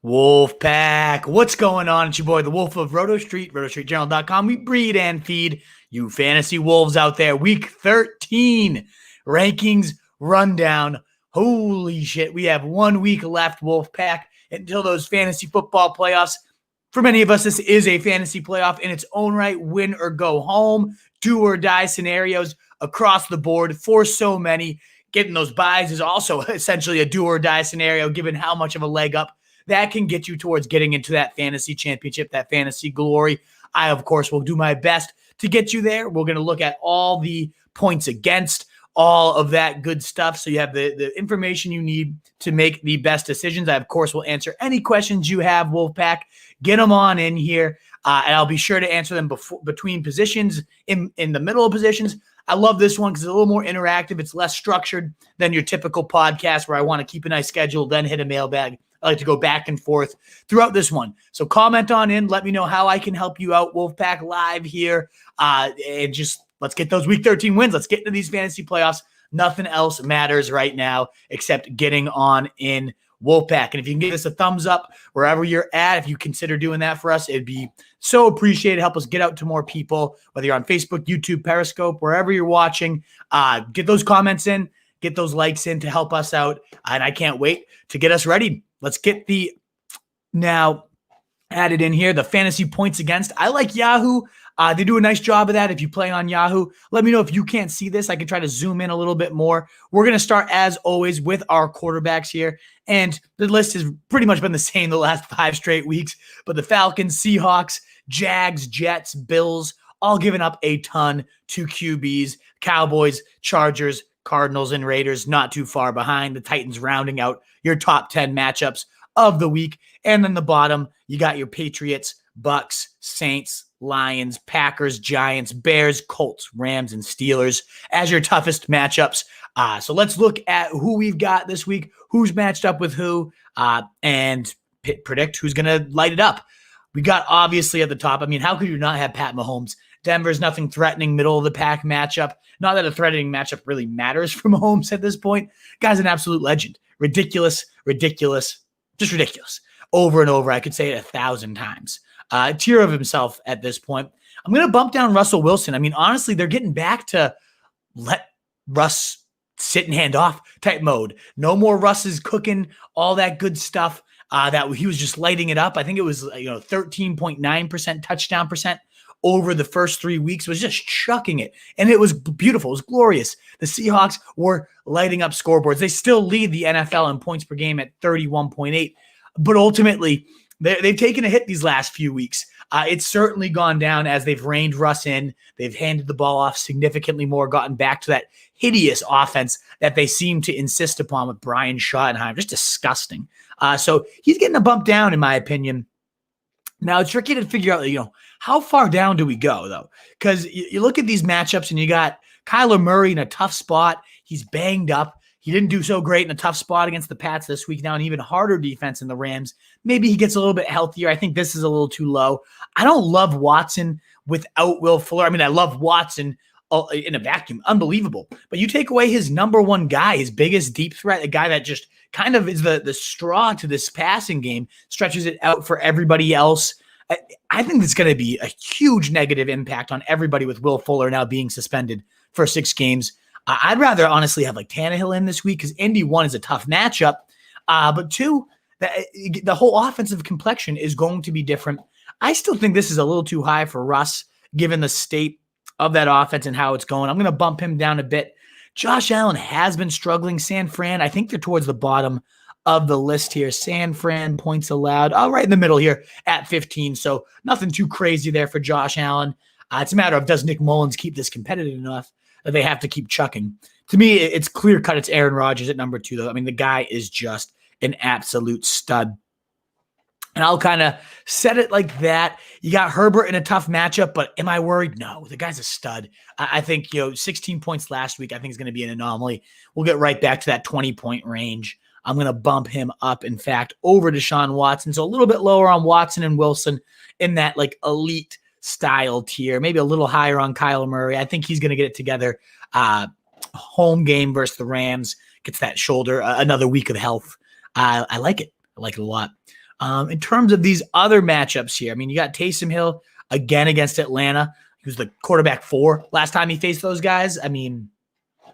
Wolf Pack, what's going on? It's your boy, the Wolf of Roto Street, rotostreetjournal.com. We breed and feed you fantasy wolves out there. Week 13 rankings rundown. Holy shit, we have 1 week left, Wolf Pack, until those fantasy football playoffs. For many of us, this is a fantasy playoff in its own right. Win or go home, do or die scenarios across the board for so many. Getting those buys is also essentially a do or die scenario, given how much of a leg up that can get you towards getting into that fantasy championship, that fantasy glory. I, of course, will do my best to get you there. We're going to look at all the points against, all of that good stuff, so you have the information you need to make the best decisions. I, of course, will answer any questions you have, Wolfpack. Get them on in here, and I'll be sure to answer them between positions, in the middle of positions. I love this one because it's a little more interactive. It's less structured than your typical podcast where I want to keep a nice schedule, then hit a mailbag. I like to go back and forth throughout this one. So comment on in. Let me know how I can help you out, Wolfpack Live here. And just let's get those Week 13 wins. Let's get into these fantasy playoffs. Nothing else matters right now except getting on in, Wolfpack. And if you can give us a thumbs up wherever you're at, if you consider doing that for us, it'd be so appreciated. Help us get out to more people, whether you're on Facebook, YouTube, Periscope, wherever you're watching. Get those comments in. Get those likes in to help us out. And I can't wait to get us ready. Let's get the now added in here, the fantasy points against. I like Yahoo. They do a nice job of that. If you play on Yahoo, let me know if you can't see this. I can try to zoom in a little bit more. We're going to start, as always, with our quarterbacks here. And the list has pretty much been the same the last 5 straight weeks. But the Falcons, Seahawks, Jags, Jets, Bills, all giving up a ton to QBs. Cowboys, Chargers, Cardinals, and Raiders not too far behind. The Titans rounding out your top 10 matchups of the week. And then the bottom, you got your Patriots, Bucks, Saints, Lions, Packers, Giants, Bears, Colts, Rams, and Steelers as your toughest matchups. So let's look at who we've got this week, who's matched up with who, and predict who's going to light it up. We got, obviously, at the top, I mean, how could you not have Pat Mahomes? Denver's nothing threatening, middle of the pack matchup. Not that a threatening matchup really matters for Mahomes at this point. Guy's an absolute legend. Ridiculous, just ridiculous. Over and over. I could say it 1,000 times. Tier of himself at this point. I'm going to bump down Russell Wilson. I mean, honestly, they're getting back to let Russ sit and hand off type mode. No more Russ is cooking, all that good stuff that he was just lighting it up. I think it was 13.9% touchdown percent over the first 3 weeks, was just chucking it. And it was beautiful. It was glorious. The Seahawks were lighting up scoreboards. They still lead the NFL in points per game at 31.8. But ultimately, they've taken a hit these last few weeks. It's certainly gone down as they've reined Russ in. They've handed the ball off significantly more, gotten back to that hideous offense that they seem to insist upon with Brian Schottenheimer. Just disgusting. So he's getting a bump down, in my opinion. Now, it's tricky to figure out, how far down do we go, though? Because you look at these matchups and you got Kyler Murray in a tough spot. He's banged up. He didn't do so great in a tough spot against the Pats this week. Now an even harder defense in the Rams. Maybe he gets a little bit healthier. I think this is a little too low. I don't love Watson without Will Fuller. I mean, I love Watson in a vacuum. Unbelievable. But you take away his number one guy, his biggest deep threat, a guy that just kind of is the straw to this passing game, stretches it out for everybody else. I think it's going to be a huge negative impact on everybody with Will Fuller now being suspended for 6 games. I'd rather honestly have like Tannehill in this week because Indy 1 is a tough matchup. But 2, the whole offensive complexion is going to be different. I still think this is a little too high for Russ, given the state of that offense and how it's going. I'm going to bump him down a bit. Josh Allen has been struggling. San Fran, I think they're towards the bottom of the list here. San Fran points allowed, right in the middle here at 15. So nothing too crazy there for Josh Allen. It's a matter of, does Nick Mullins keep this competitive enough that they have to keep chucking? To me, it's clear cut. It's Aaron Rodgers at number 2, though. I mean, the guy is just an absolute stud. And I'll kind of set it like that. You got Herbert in a tough matchup, but am I worried? No, the guy's a stud. I think, 16 points last week, I think is going to be an anomaly. We'll get right back to that 20-point range. I'm going to bump him up, in fact, over Deshaun Watson. So a little bit lower on Watson and Wilson in that like elite style tier, maybe a little higher on Kyler Murray. I think he's going to get it together. Home game versus the Rams, gets that shoulder, another week of health. I like it. I like it a lot. In terms of these other matchups here, I mean, you got Taysom Hill again against Atlanta. He was the quarterback 4 last time he faced those guys. I mean,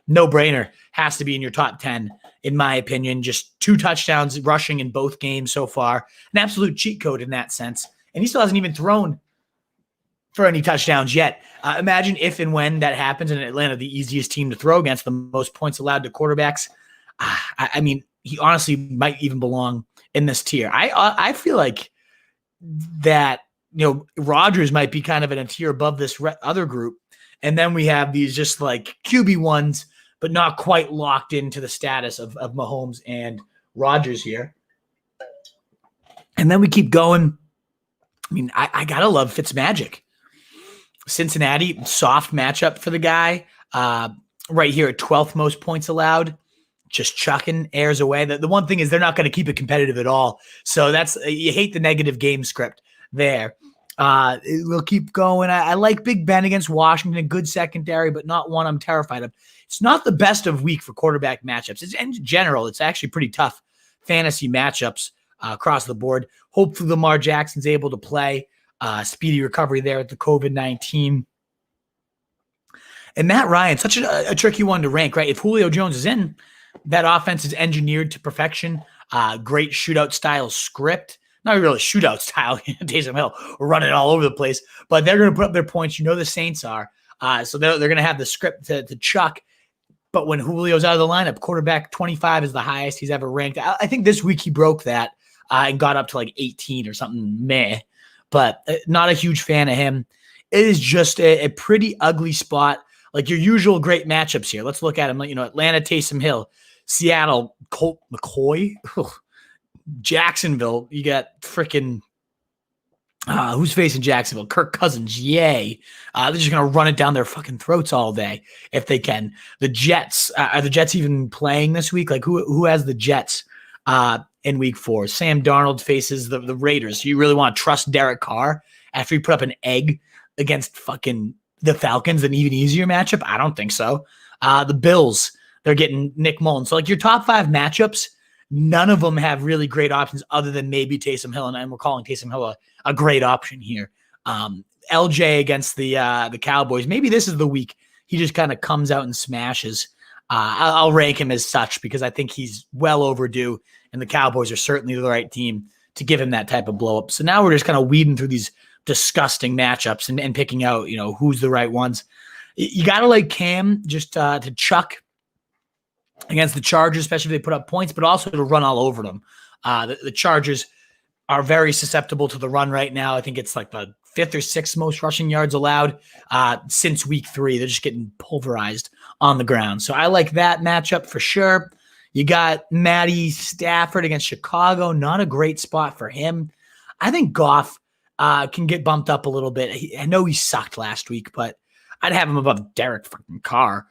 no brainer. Has to be in your top 10, in my opinion. Just 2 touchdowns rushing in both games so far. An absolute cheat code in that sense. And he still hasn't even thrown for any touchdowns yet. Imagine if and when that happens in Atlanta, the easiest team to throw against, the most points allowed to quarterbacks. I mean, he honestly might even belong in this tier. I feel like that, Rodgers might be kind of in a tier above this other group. And then we have these just like QB1s, but not quite locked into the status of Mahomes and Rodgers here. And then we keep going. I mean, I got to love Fitzmagic. Cincinnati, soft matchup for the guy. Right here at 12th most points allowed. Just chucking airs away. The one thing is they're not going to keep it competitive at all. So you hate the negative game script there. We'll keep going. I like Big Ben against Washington, a good secondary, but not one I'm terrified of. It's not the best of week for quarterback matchups. In general, it's actually pretty tough fantasy matchups across the board. Hopefully Lamar Jackson's able to play. Speedy recovery there at the COVID-19. And Matt Ryan, such a tricky one to rank, right? If Julio Jones is in, that offense is engineered to perfection. Great shootout style script. Not really shootout style. Taysom Hill running all over the place, but they're going to put up their points. The Saints are. So they're going to have the script to chuck. But when Julio's out of the lineup, quarterback 25 is the highest he's ever ranked. I think this week he broke that and got up to like 18 or something meh. But not a huge fan of him. It is just a pretty ugly spot. Like your usual great matchups here. Let's look at them. Atlanta, Taysom Hill. Seattle, Colt McCoy. Jacksonville, you got freaking who's facing Jacksonville? Kirk Cousins. Yay. They're just going to run it down their fucking throats all day if they can. The Jets. Are the Jets even playing this week? Like who has the Jets in week 4? Sam Darnold faces the Raiders. You really want to trust Derek Carr after he put up an egg against fucking the Falcons, an even easier matchup? I don't think so. The Bills, they're getting Nick Mullins. So like your top 5 matchups, none of them have really great options other than maybe Taysom Hill, and we're calling Taysom Hill a great option here. LJ against the Cowboys. Maybe this is the week he just kind of comes out and smashes. I'll rank him as such because I think he's well overdue, and the Cowboys are certainly the right team to give him that type of blow up. So now we're just kind of weeding through these disgusting matchups and picking out, who's the right ones. You got to like Cam just to chuck against the Chargers, especially if they put up points, but also to run all over them. The Chargers are very susceptible to the run right now. I think it's like the 5th or 6th most rushing yards allowed since week 3. They're just getting pulverized on the ground. So I like that matchup for sure. You got Matty Stafford against Chicago. Not a great spot for him. I think Goff can get bumped up a little bit. I know he sucked last week, but I'd have him above Derek fucking Carr,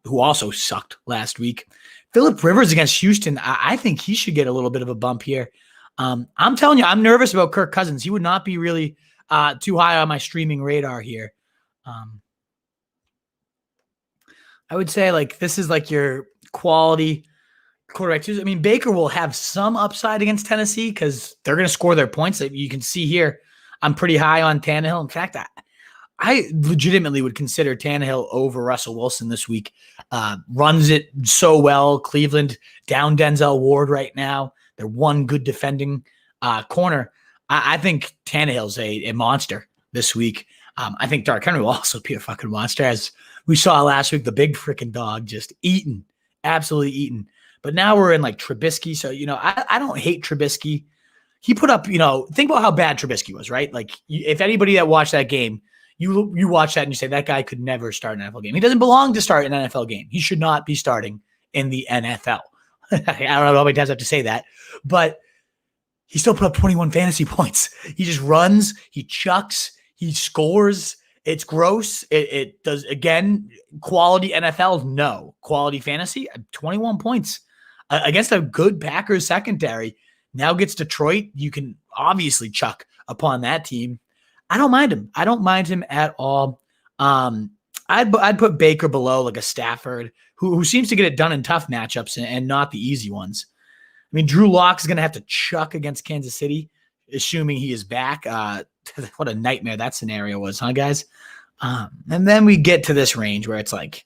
who also sucked last week. Phillip Rivers against Houston. I think he should get a little bit of a bump here. I'm telling you, I'm nervous about Kirk Cousins. He would not be really too high on my streaming radar here. I would say like this is like your quality quarterback. I mean, Baker will have some upside against Tennessee because they're going to score their points. You can see here, I'm pretty high on Tannehill. In fact, I legitimately would consider Tannehill over Russell Wilson this week. Runs it so well. Cleveland down Denzel Ward right now. They're one good defending corner. I think Tannehill's a monster this week. I think Dark Henry will also be a fucking monster. As we saw last week, the big freaking dog just eaten, absolutely eaten. But now we're in like Trubisky. So, I don't hate Trubisky. He put up, think about how bad Trubisky was, right? Like if anybody that watched that game, you watch that and you say that guy could never start an NFL game. He doesn't belong to start an NFL game. He should not be starting in the NFL. I don't know how many times I have to say that, but he still put up 21 fantasy points. He just runs, he chucks, he scores. It's gross. It does, again, quality NFL, no. Quality fantasy, 21 points against a good Packers secondary. Now gets Detroit. You can obviously chuck upon that team. I don't mind him. I don't mind him at all. I'd put Baker below like a Stafford who seems to get it done in tough matchups and not the easy ones. mean, Drew Lock is going to have to chuck against Kansas City, assuming he is back. What a nightmare that scenario was, huh, guys? And then we get to this range where it's like,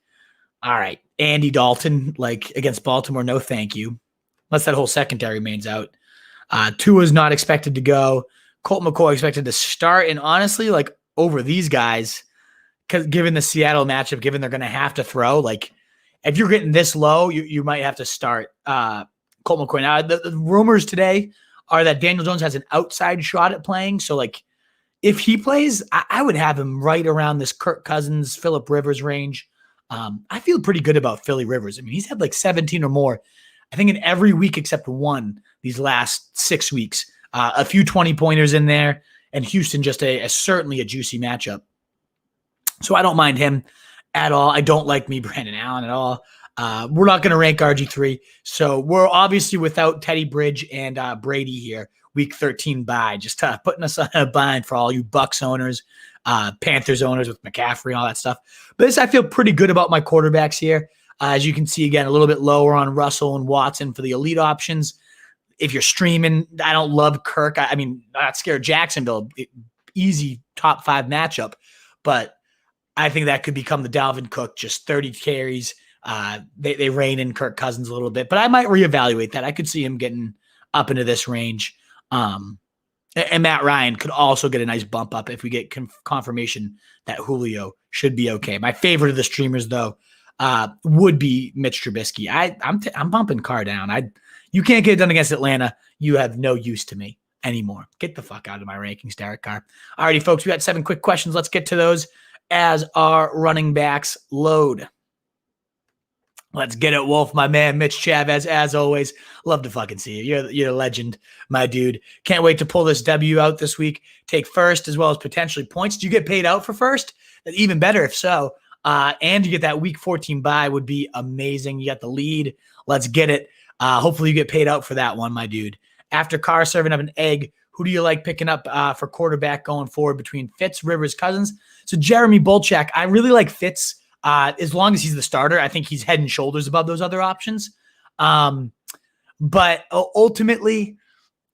all right, Andy Dalton, like against Baltimore, no thank you. Unless that whole secondary remains out. Tua's not expected to go. Colt McCoy expected to start. And honestly, like over these guys, because given the Seattle matchup, given they're going to have to throw, like if you're getting this low, you might have to start Colt McCoy. Now, the rumors today are that Daniel Jones has an outside shot at playing. So, like, if he plays, I would have him right around this Kirk Cousins, Phillip Rivers range. I feel pretty good about Philly Rivers. I mean, he's had like 17 or more, I think, in every week except one these last 6 weeks. A few 20-pointers in there, and Houston just certainly a juicy matchup. So I don't mind him at all. I don't like me Brandon Allen at all. We're not going to rank RG3. So we're obviously without Teddy Bridge and Brady here. Week 13 bye, just putting us on a bind for all you Bucks owners, Panthers owners with McCaffrey and all that stuff. But I feel pretty good about my quarterbacks here. As you can see, again, a little bit lower on Russell and Watson for the elite options. If you're streaming, I don't love Kirk. I mean, not scared Jacksonville. Easy top 5 matchup. But I think that could become the Dalvin Cook, just 30 carries. They rein in Kirk Cousins a little bit. But I might reevaluate that. I could see him getting up into this range. And Matt Ryan could also get a nice bump up if we get confirmation that Julio should be okay. My favorite of the streamers, though, would be Mitch Trubisky. I'm bumping Carr down. You can't get it done against Atlanta. You have no use to me anymore. Get the fuck out of my rankings, Derek Carr. Alrighty, folks, we got 7 quick questions. Let's get to those as our running backs load. Let's get it, Wolf, my man, Mitch Chavez, as always. Love to fucking see you. You're a legend, my dude. Can't wait to pull this W out this week. Take first as well as potentially points. Do you get paid out for first? Even better if so. And you get that week 14 bye would be amazing. You got the lead. Let's get it. Hopefully you get paid out for that one, my dude. After Carr serving up an egg, who do you like picking up for quarterback going forward between Fitz, Rivers, Cousins? So Jeremy Bolchak, I really like Fitz. As long as he's the starter, I think he's head and shoulders above those other options. But ultimately,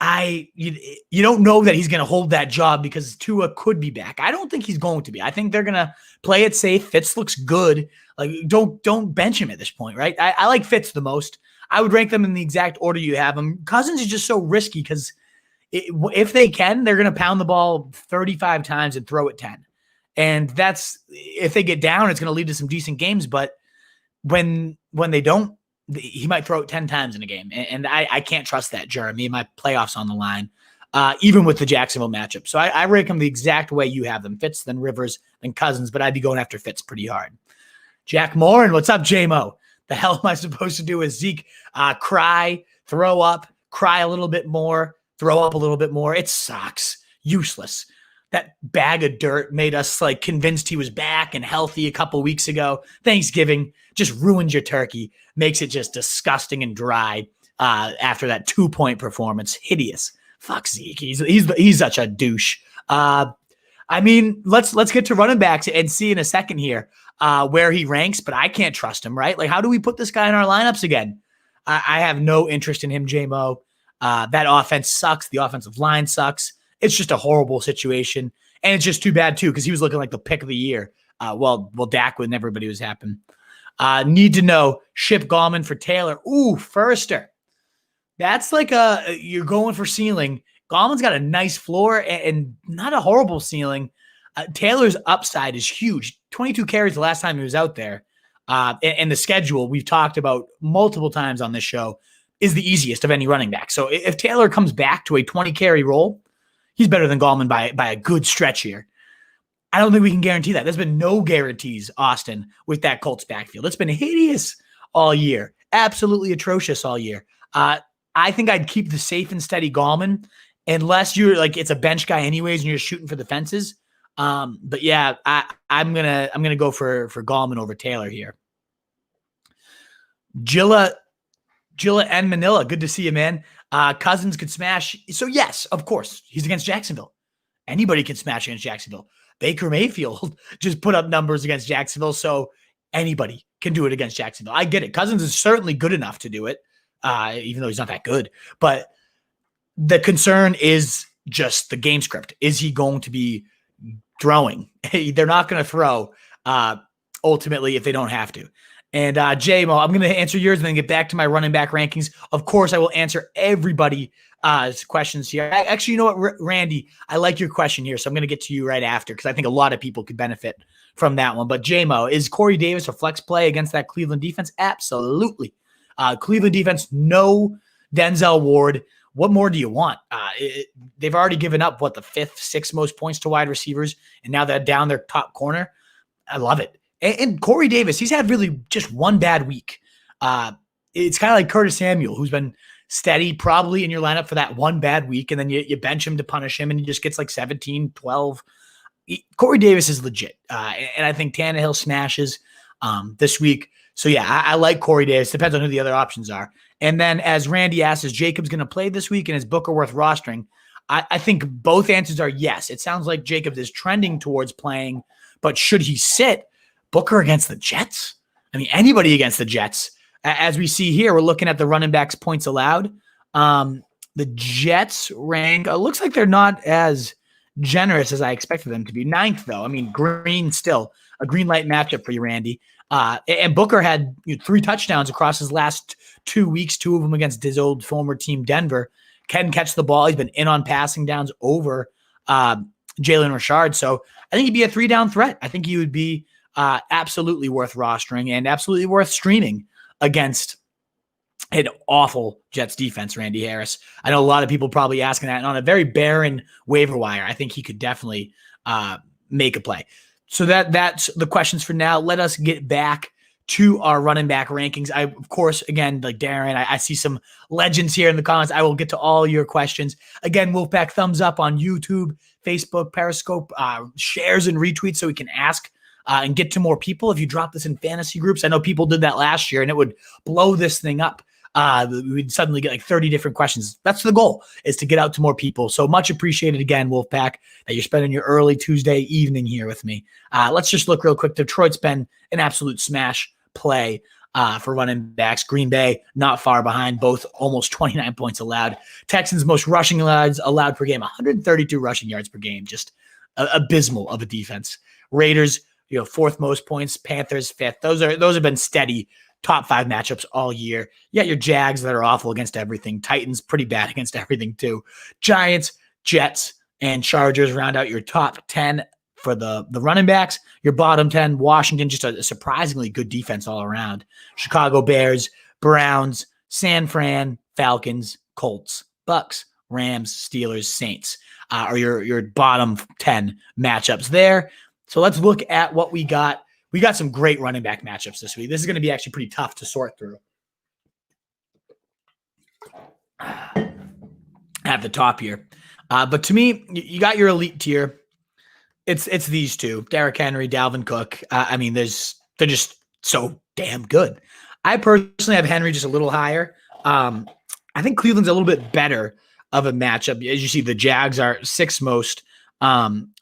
you don't know that he's going to hold that job because Tua could be back. I don't think he's going to be. I think they're going to play it safe. Fitz looks good. Like don't bench him at this point, right? I like Fitz the most. I would rank them in the exact order you have them. Cousins is just so risky because if they can, they're going to pound the ball 35 times and throw it 10. And that's, if they get down, it's going to lead to some decent games. But when they don't, he might throw it 10 times in a game. And I can't trust that, Jeremy. My playoffs on the line, even with the Jacksonville matchup. So I rank them the exact way you have them. Fitz, then Rivers, then Cousins. But I'd be going after Fitz pretty hard. Jack Moore, and what's up, J-Mo? The hell am I supposed to do with Zeke? Cry, throw up, cry a little bit more, throw up a little bit more. It sucks. Useless. That bag of dirt made us like convinced he was back and healthy a couple weeks ago. Thanksgiving just ruined your turkey, makes it just disgusting and dry after that 2-point performance. Hideous. Fuck Zeke. He's such a douche. I mean, let's get to running backs and see in a second here where he ranks, but I can't trust him, right? Like, how do we put this guy in our lineups again? I have no interest in him, J-Mo. That offense sucks. The offensive line sucks. It's just a horrible situation. And it's just too bad, too, because he was looking like the pick of the year. Well, Dak when everybody was happy. Need to know, ship Gallman for Taylor. Ooh, Firster. That's like you're going for ceiling. Gallman's got a nice floor and not a horrible ceiling. Taylor's upside is huge. 22 carries the last time he was out there. And the schedule we've talked about multiple times on this show is the easiest of any running back. So if Taylor comes back to a 20-carry role, he's better than Gallman by a good stretch here. I don't think we can guarantee that. There's been no guarantees, Austin, with that Colts backfield. It's been hideous all year. Absolutely atrocious all year. I think I'd keep the safe and steady Gallman unless you're like, it's a bench guy anyways and you're shooting for the fences. But yeah, I'm gonna go for Gallman over Taylor here. Gilla and Manila, good to see you, man. Cousins could smash. So yes, of course, he's against Jacksonville. Anybody can smash against Jacksonville. Baker Mayfield just put up numbers against Jacksonville, so anybody can do it against Jacksonville. I get it. Cousins is certainly good enough to do it. even though he's not that good. But the concern is just the game script. Is he going to be throwing? They're not going to throw ultimately if they don't have to. And J-Mo, I'm going to answer yours and then get back to my running back rankings. Of course, I will answer everybody's questions here. Actually, you know what, Randy? I like your question here, so I'm going to get to you right after because I think a lot of people could benefit from that one. But J-Mo, is Corey Davis a flex play against that Cleveland defense? Absolutely. Cleveland defense, no Denzel Ward. What more do you want? They've already given up, the 5th, 6th most points to wide receivers, and now they're down their top corner. I love it. And Corey Davis, he's had really just one bad week. It's kind of like Curtis Samuel, who's been steady probably in your lineup for that one bad week, and then you bench him to punish him, and he just gets like 17, 12. Corey Davis is legit. And I think Tannehill smashes this week. So, yeah, I like Corey Davis. Depends on who the other options are. And then as Randy asks, is Jacobs going to play this week, and is Booker worth rostering? I think both answers are yes. It sounds like Jacobs is trending towards playing, but should he sit? Booker against the Jets? I mean, anybody against the Jets. As we see here, we're looking at the running backs points allowed. The Jets rank, looks like they're not as generous as I expected them to be. 9th, though. I mean, green still. A green light matchup for you, Randy. And Booker had 3 touchdowns across his last 2 weeks, 2 of them against his old former team, Denver. Can catch the ball. He's been in on passing downs over Jalen Richard. So I think he'd be a 3-down threat. I think he would be absolutely worth rostering and absolutely worth streaming against an awful Jets defense, Randy Harris. I know a lot of people probably asking that. And on a very barren waiver wire, I think he could definitely make a play. So that's the questions for now. Let us get back to our running back rankings. I, of course, again, like Darren, I see some legends here in the comments. I will get to all your questions. Again, Wolfpack, thumbs up on YouTube, Facebook, Periscope, shares and retweets so we can ask and get to more people. If you drop this in fantasy groups, I know people did that last year and it would blow this thing up. We'd suddenly get like 30 different questions. That's the goal, is to get out to more people. So much appreciated again, Wolfpack, that you're spending your early Tuesday evening here with me. Let's just look real quick. Detroit's been an absolute smash play for running backs. Green Bay not far behind, both almost 29 points allowed. Texans most rushing yards allowed per game, 132 rushing yards per game, just abysmal of a defense. Raiders, 4th most points. Panthers 5th. Those have been steady top 5 matchups all year. You got your Jags that are awful against everything. Titans pretty bad against everything too. Giants, Jets, and Chargers round out your top 10 for the running backs. Your bottom 10, Washington, just a surprisingly good defense all around. Chicago Bears, Browns, San Fran, Falcons, Colts, Bucks, Rams, Steelers, Saints are your bottom 10 matchups there. So let's look at what we got. We got some great running back matchups this week. This is going to be actually pretty tough to sort through. At the top here. But to me, you got your elite tier. It's these two, Derrick Henry, Dalvin Cook. They're just so damn good. I personally have Henry just a little higher. I think Cleveland's a little bit better of a matchup. As you see, the Jags are 6th most,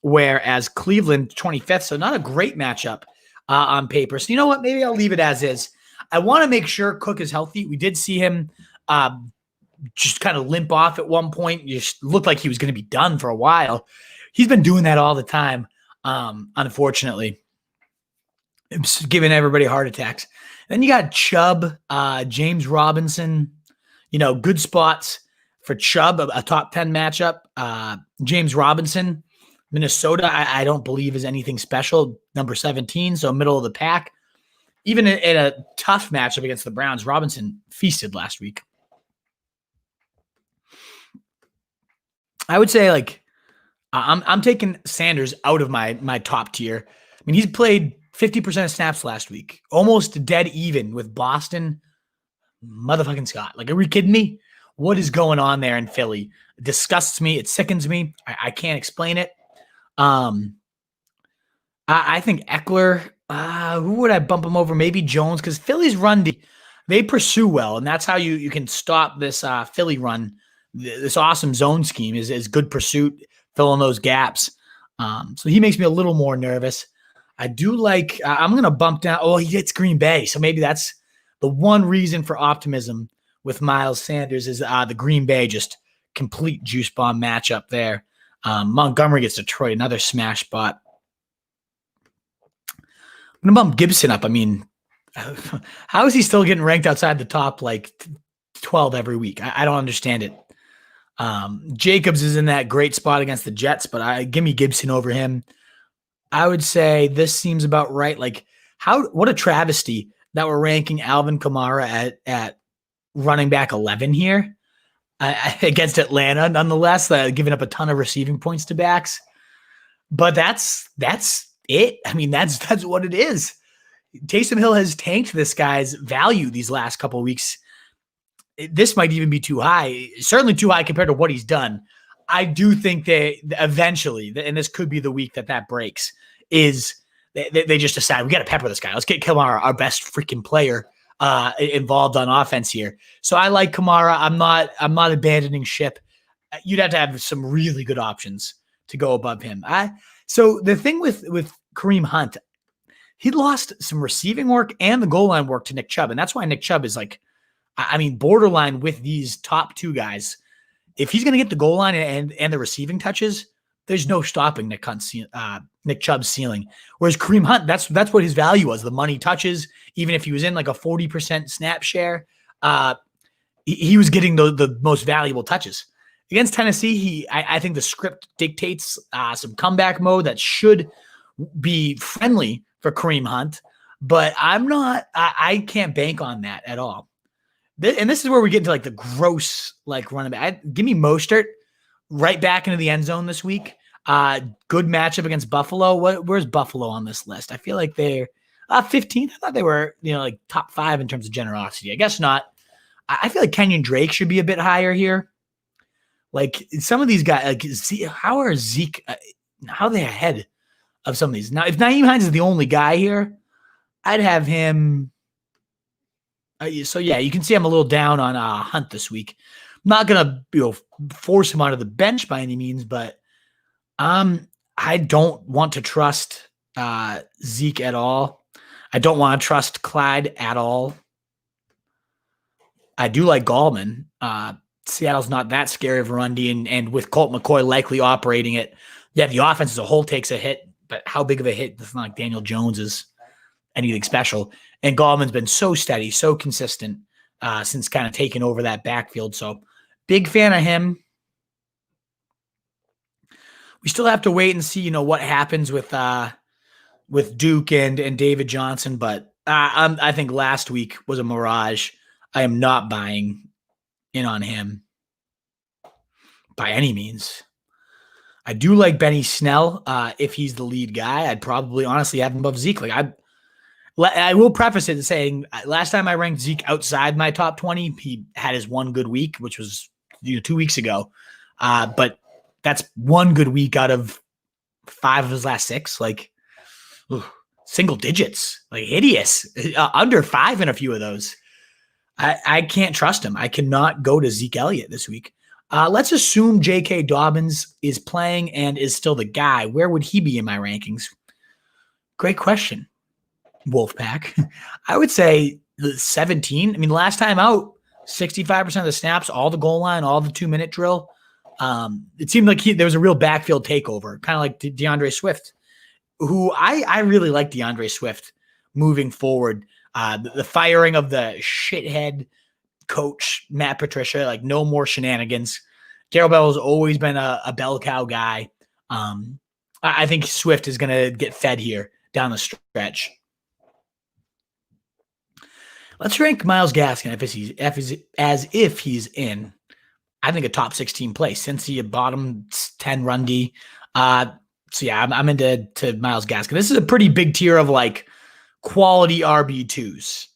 whereas Cleveland 25th. So not a great matchup on paper. So you know what? Maybe I'll leave it as is. I want to make sure Cook is healthy. We did see him just kind of limp off at one point. Just looked like he was going to be done for a while. He's been doing that all the time, unfortunately. It's giving everybody heart attacks. Then you got Chubb, James Robinson, good spots for Chubb, a top 10 matchup. James Robinson, Minnesota, I don't believe is anything special. Number 17, so middle of the pack. Even in a tough matchup against the Browns, Robinson feasted last week. I would say, I'm taking Sanders out of my top tier. I mean, he's played 50% of snaps last week, almost dead even with Boston. Motherfucking Scott. Are we kidding me? What is going on there in Philly? It disgusts me. It sickens me. I can't explain it. I think Eckler, who would I bump him over? Maybe Jones, because Philly's run, they pursue well, and that's how you can stop this Philly run. This awesome zone scheme is good pursuit, filling those gaps. So he makes me a little more nervous. I do like, I'm going to bump down. Oh, he hits Green Bay. So maybe that's the one reason for optimism with Miles Sanders is the Green Bay, just complete juice bomb matchup there. Montgomery gets Detroit, another smash spot. I'm going to bump Gibson up. I mean, how is he still getting ranked outside the top like 12 every week? I don't understand it. Jacobs is in that great spot against the Jets, but give me Gibson over him. I would say this seems about right. Like, what a travesty that we're ranking Alvin Kamara at running back 11 here against Atlanta, nonetheless, giving up a ton of receiving points to backs. But that's it. I mean, that's what it is. Taysom Hill has tanked this guy's value these last couple of weeks. This might even be too high, certainly too high compared to what he's done. I do think they eventually, and this could be the week that breaks, is they just decide we got to pepper this guy. Let's get Kamara, our best freaking player, involved on offense here. So I like Kamara. I'm not abandoning ship. You'd have to have some really good options to go above him. So the thing with Kareem Hunt, he lost some receiving work and the goal line work to Nick Chubb, and that's why Nick Chubb is like, I mean, borderline with these top two guys. If he's going to get the goal line and the receiving touches, there's no stopping Nick Chubb's ceiling. Whereas Kareem Hunt, that's what his value was, the money touches. Even if he was in like a 40% snap share, he was getting the most valuable touches. Against Tennessee, I think the script dictates some comeback mode that should be friendly for Kareem Hunt, but I can't bank on that at all. And this is where we get into like the gross like running back. Give me Mostert right back into the end zone this week. Good matchup against Buffalo. Where's Buffalo on this list? I feel like they're 15th. I thought they were like top 5 in terms of generosity. I guess not. I feel like Kenyon Drake should be a bit higher here. Like some of these guys, like how are how are they ahead of some of these? Now, if Nyheim Hines is the only guy here, I'd have him. So yeah, you can see I'm a little down on Hunt this week. I'm not gonna force him onto the bench by any means, but I don't want to trust Zeke at all. I don't want to trust Clyde at all. I do like Gallman. Seattle's not that scary of a run D, and with Colt McCoy likely operating it, yeah, the offense as a whole takes a hit, but how big of a hit? It's not like Daniel Jones is anything special. And Gallman's been so steady, so consistent since kind of taking over that backfield. So big fan of him. We still have to wait and see, what happens with Duke and David Johnson. But I think last week was a mirage. I am not buying in on him by any means. I do like Benny Snell. If he's the lead guy, I'd probably honestly have him above Zeke. I will preface it saying last time I ranked Zeke outside my top 20, he had his one good week, which was 2 weeks ago. But that's one good week out of 5 of his last 6, single digits, hideous, under 5 in a few of those. I can't trust him. I cannot go to Zeke Elliott this week. Let's assume J.K. Dobbins is playing and is still the guy. Where would he be in my rankings? Great question. Wolfpack. I would say 17. I mean, last time out, 65% of the snaps, all the goal line, all the 2-minute drill. It seemed like there was a real backfield takeover, kind of like Deandre Swift, who I really like Deandre Swift moving forward. The firing of the shithead coach, Matt Patricia, no more shenanigans. Darrell Bell has always been a bell cow guy. I think Swift is going to get fed here down the stretch. Let's rank Myles Gaskin as if he's in, I think, a top 16 place. Since he a bottom 10 run D. So yeah, I'm into Myles Gaskin. This is a pretty big tier of quality RB2s.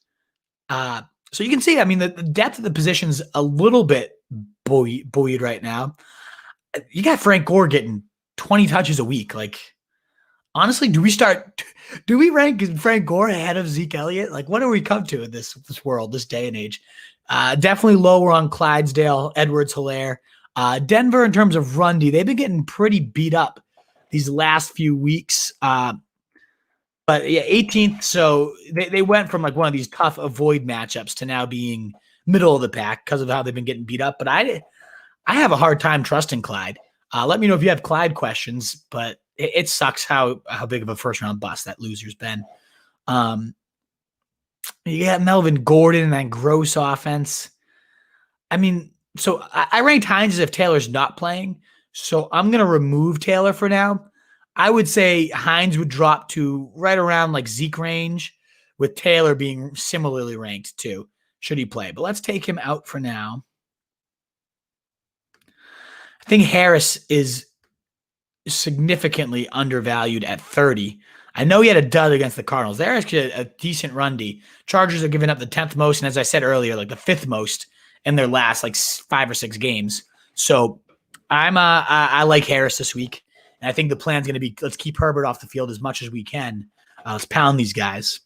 So you can see, I mean, the depth of the position's a little bit buoyed right now. You got Frank Gore getting 20 touches a week. Honestly, do we rank Frank Gore ahead of Zeke Elliott? What do we come to in this world, this day and age? Definitely lower on Clydesdale, Edwards-Helaire. Denver, in terms of run D, they've been getting pretty beat up these last few weeks. But yeah, 18th. So they went from one of these tough avoid matchups to now being middle of the pack because of how they've been getting beat up. But I have a hard time trusting Clyde. Let me know if you have Clyde questions, but it sucks how big of a first-round bust that loser's been. You got Melvin Gordon and that gross offense. I mean, so I ranked Hines as if Taylor's not playing, so I'm going to remove Taylor for now. I would say Hines would drop to right around like Zeke range, with Taylor being similarly ranked too, should he play. But let's take him out for now. I think Harris is significantly undervalued at 30. I know he had a dud against the Cardinals. They're actually a decent run D. Chargers are giving up the 10th most, and as I said earlier, like the 5th most in their last like 5 or 6 games. So I like Harris this week, and I think the plan's going to be let's keep Herbert off the field as much as we can. Let's pound these guys.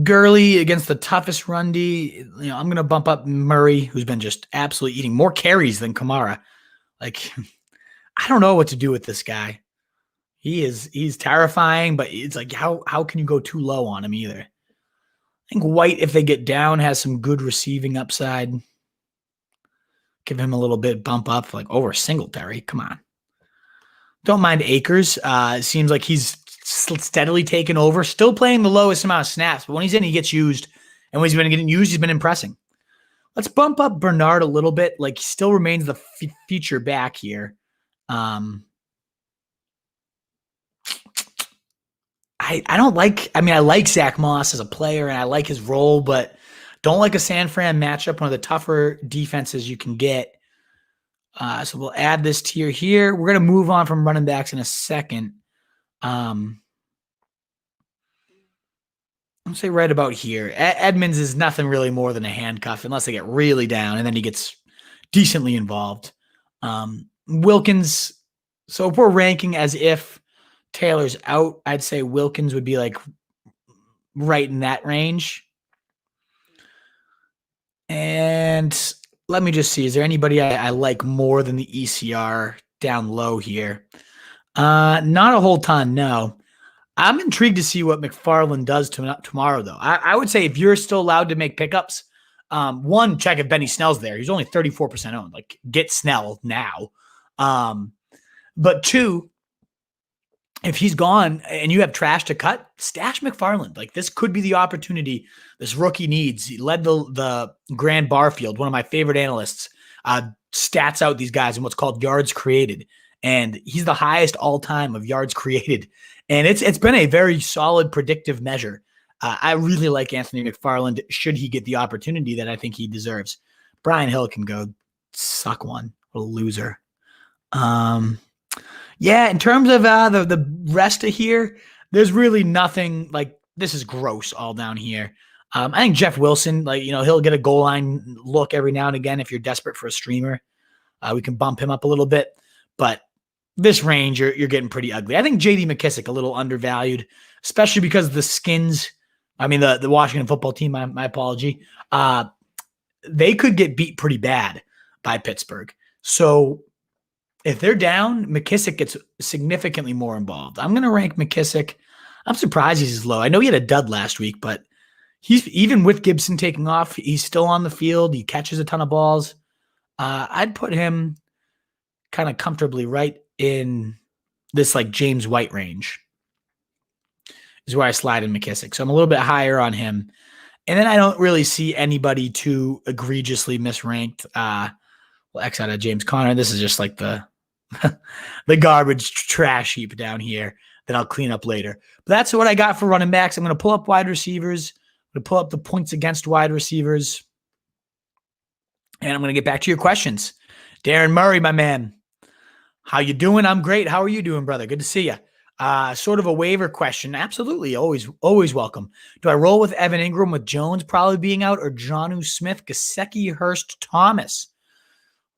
Gurley against the toughest run D. I'm going to bump up Murray, who's been just absolutely eating more carries than Kamara. Like, I don't know what to do with this guy. He's terrifying, but it's like, how can you go too low on him either? I think White, if they get down, has some good receiving upside. Give him a little bit bump up, like over Singletary. Come on. Don't mind Akers. It seems like he's steadily taken over, still playing the lowest amount of snaps, but when he's in, he gets used. And when he's been getting used, he's been impressing. Let's bump up Bernard a little bit. Like, he still remains the feature back here. I don't like, I like Zach Moss as a player, and I like his role, but don't like a San Fran matchup, one of the tougher defenses you can get. So we'll add this tier here. We're going to move on from running backs in a second. I'll say right about here. Edmonds is nothing really more than a handcuff unless they get really down, and then he gets decently involved. Wilkins, so if we're ranking as if Taylor's out, I'd say Wilkins would be like right in that range. And let me just see, is there anybody I like more than the ECR down low here? Not a whole ton, no. I'm intrigued to see what McFarland does tomorrow, though. I would say if you're still allowed to make pickups, one, check if Benny Snell's there. He's only 34% owned. Like, get Snell now. But two, if he's gone and you have trash to cut, stash McFarland. Like, this could be the opportunity this rookie needs. He led the Grand Barfield, one of my favorite analysts, stats out these guys in what's called yards created. And he's the highest all-time of yards created. And it's been a very solid predictive measure. I really like Anthony McFarland should he get the opportunity that I think he deserves. Brian Hill can go suck one. What a loser. Yeah, in terms of the rest of here, there's really nothing like this is gross all down here. I think Jeff Wilson, he'll get a goal line look every now and again if you're desperate for a streamer. We can bump him up a little bit, but this range, you're getting pretty ugly. I think J.D. McKissick a little undervalued, especially because the Skins, the Washington football team, my apology, they could get beat pretty bad by Pittsburgh. So if they're down, McKissick gets significantly more involved. I'm going to rank McKissick. I'm surprised he's as low. I know he had a dud last week, but he's even with Gibson taking off, he's still on the field. He catches a ton of balls. I'd put him kind of comfortably right in this like James White range is where I slide in McKissick. So I'm a little bit higher on him. And then I don't really see anybody too egregiously misranked. We'll X out of James Conner. This is just like the garbage trash heap down here that I'll clean up later. But that's what I got for running backs. I'm going to pull up wide receivers. I'm going to pull up the points against wide receivers. And I'm going to get back to your questions. Darren Murray, my man. How you doing? I'm great. How are you doing, brother? Good to see you. Sort of a waiver question. Absolutely. Always welcome. Do I roll with Evan Ingram with Jones probably being out or Jonnu Smith, Gesicki, Hurst, Thomas?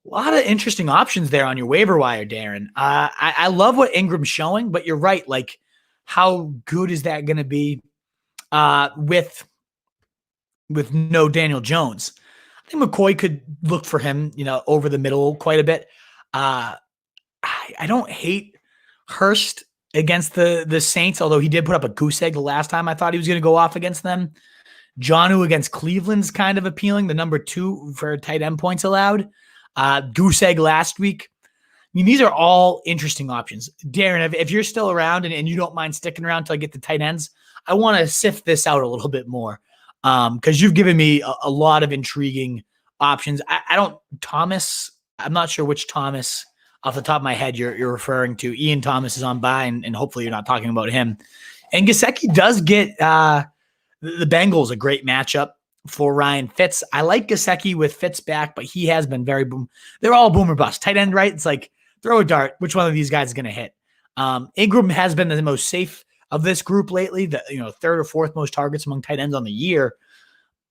A lot of interesting options there on your waiver wire, Darren. I love what Ingram's showing, but you're right. Like, how good is that going to be with no Daniel Jones? I think McCoy could look for him, over the middle quite a bit. I don't hate Hurst against the Saints, although he did put up a goose egg the last time I thought he was going to go off against them. Jonnu against Cleveland's kind of appealing, the number 2 for tight end points allowed. Goose egg last week. I mean, these are all interesting options. Darren, if you're still around and you don't mind sticking around until I get the tight ends, I want to sift this out a little bit more because you've given me a lot of intriguing options. Thomas, I'm not sure which Thomas off the top of my head you're referring to. Ian Thomas is on by, and hopefully you're not talking about him. And Gesicki does get the Bengals a great matchup for Ryan Fitz. I like Gesicki with Fitz back, but he has been very boom. They're all boom or bust. Tight end, right? It's like throw a dart. Which one of these guys is going to hit? Ingram has been the most safe of this group lately. The 3rd or 4th most targets among tight ends on the year.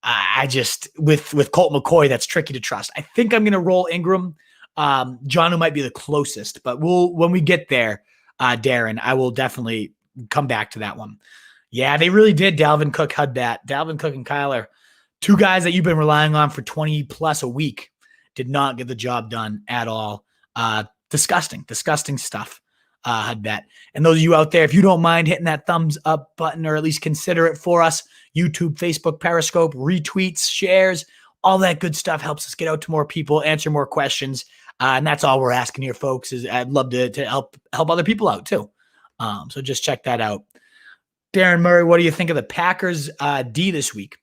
I just with Colt McCoy, that's tricky to trust. I think I'm going to roll Ingram. Jonnu might be the closest, but when we get there, Darren, I will definitely come back to that one. Yeah, they really did. Dalvin Cook had that. Dalvin Cook and Kyler, 2 guys that you've been relying on for 20 plus a week, did not get the job done at all. Disgusting stuff. Had that. And those of you out there, if you don't mind hitting that thumbs up button or at least consider it for us, YouTube, Facebook, Periscope, retweets, shares, all that good stuff helps us get out to more people, answer more questions. And that's all we're asking here, folks, is I'd love to help other people out too. So just check that out. Darren Murray, what do you think of the Packers D this week?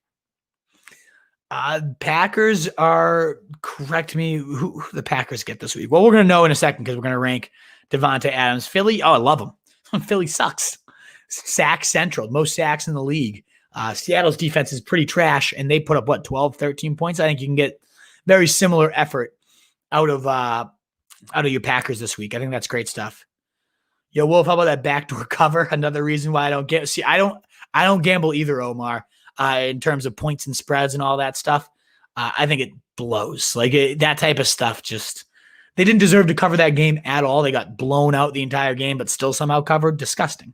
Packers are, correct me, who the Packers get this week? Well, we're going to know in a second because we're going to rank Devonte Adams. Philly, I love him. Philly sucks. Sack central, most sacks in the league. Seattle's defense is pretty trash, and they put up, 12, 13 points? I think you can get very similar effort out of your Packers this week. I think that's great stuff. Yo, Wolf, how about that backdoor cover? Another reason why I don't get. See, I don't gamble either, Omar. In terms of points and spreads and all that stuff, I think it blows. Like that type of stuff. Just they didn't deserve to cover that game at all. They got blown out the entire game, but still somehow covered. Disgusting.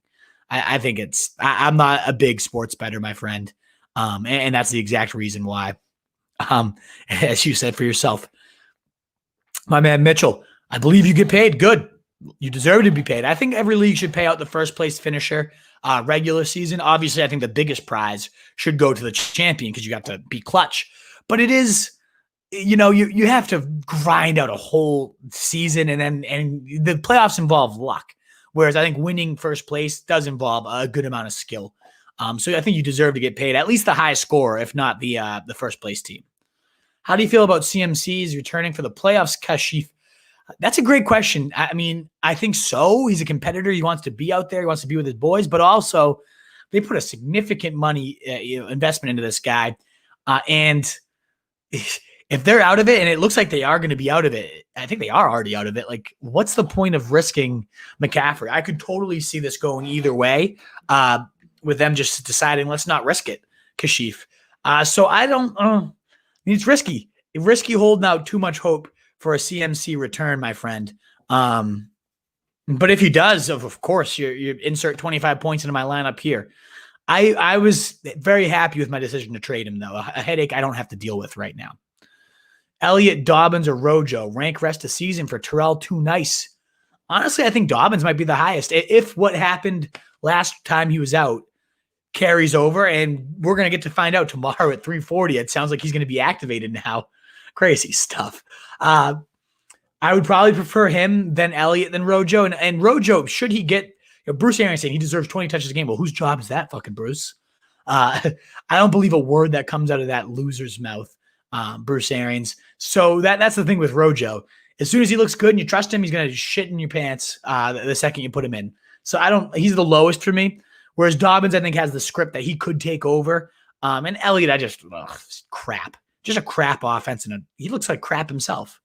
I think it's. I'm not a big sports bettor, my friend, and that's the exact reason why. As you said for yourself, my man Mitchell. I believe you get paid. Good. You deserve to be paid. I think every league should pay out the first place finisher regular season. Obviously, I think the biggest prize should go to the champion because you have to be clutch. But it is, you have to grind out a whole season, and the playoffs involve luck. Whereas I think winning first place does involve a good amount of skill. So I think you deserve to get paid at least the highest score, if not the first place team. How do you feel about CMC's returning for the playoffs, Kashif? That's a great question. I mean, I think so. He's a competitor. He wants to be out there. He wants to be with his boys, but also they put a significant money investment into this guy. And if they're out of it, and it looks like they are going to be out of it, I think they are already out of it. Like, what's the point of risking McCaffrey? I could totally see this going either way with them just deciding, let's not risk it, Kashif. So I don't it's risky. Risky holding out too much hope for a CMC return, my friend. But if he does, of course, you insert 25 points into my lineup here. I was very happy with my decision to trade him, though. A headache I don't have to deal with right now. Elliott, Dobbins, or Rojo. Rank rest of season for Terrell, too nice. Honestly, I think Dobbins might be the highest. If what happened last time he was out carries over, and we're going to get to find out tomorrow at 3:40. It sounds like he's going to be activated now. Crazy stuff. I would probably prefer him than Elliott than Rojo. And Rojo, should he get Bruce Arians saying he deserves 20 touches a game? Well, whose job is that, fucking Bruce? I don't believe a word that comes out of that loser's mouth, Bruce Arians. So that's the thing with Rojo. As soon as he looks good and you trust him, he's going to shit in your pants the second you put him in. So he's the lowest for me. Whereas Dobbins, I think, has the script that he could take over. And Elliott, crap. Just a crap offense, and he looks like crap himself.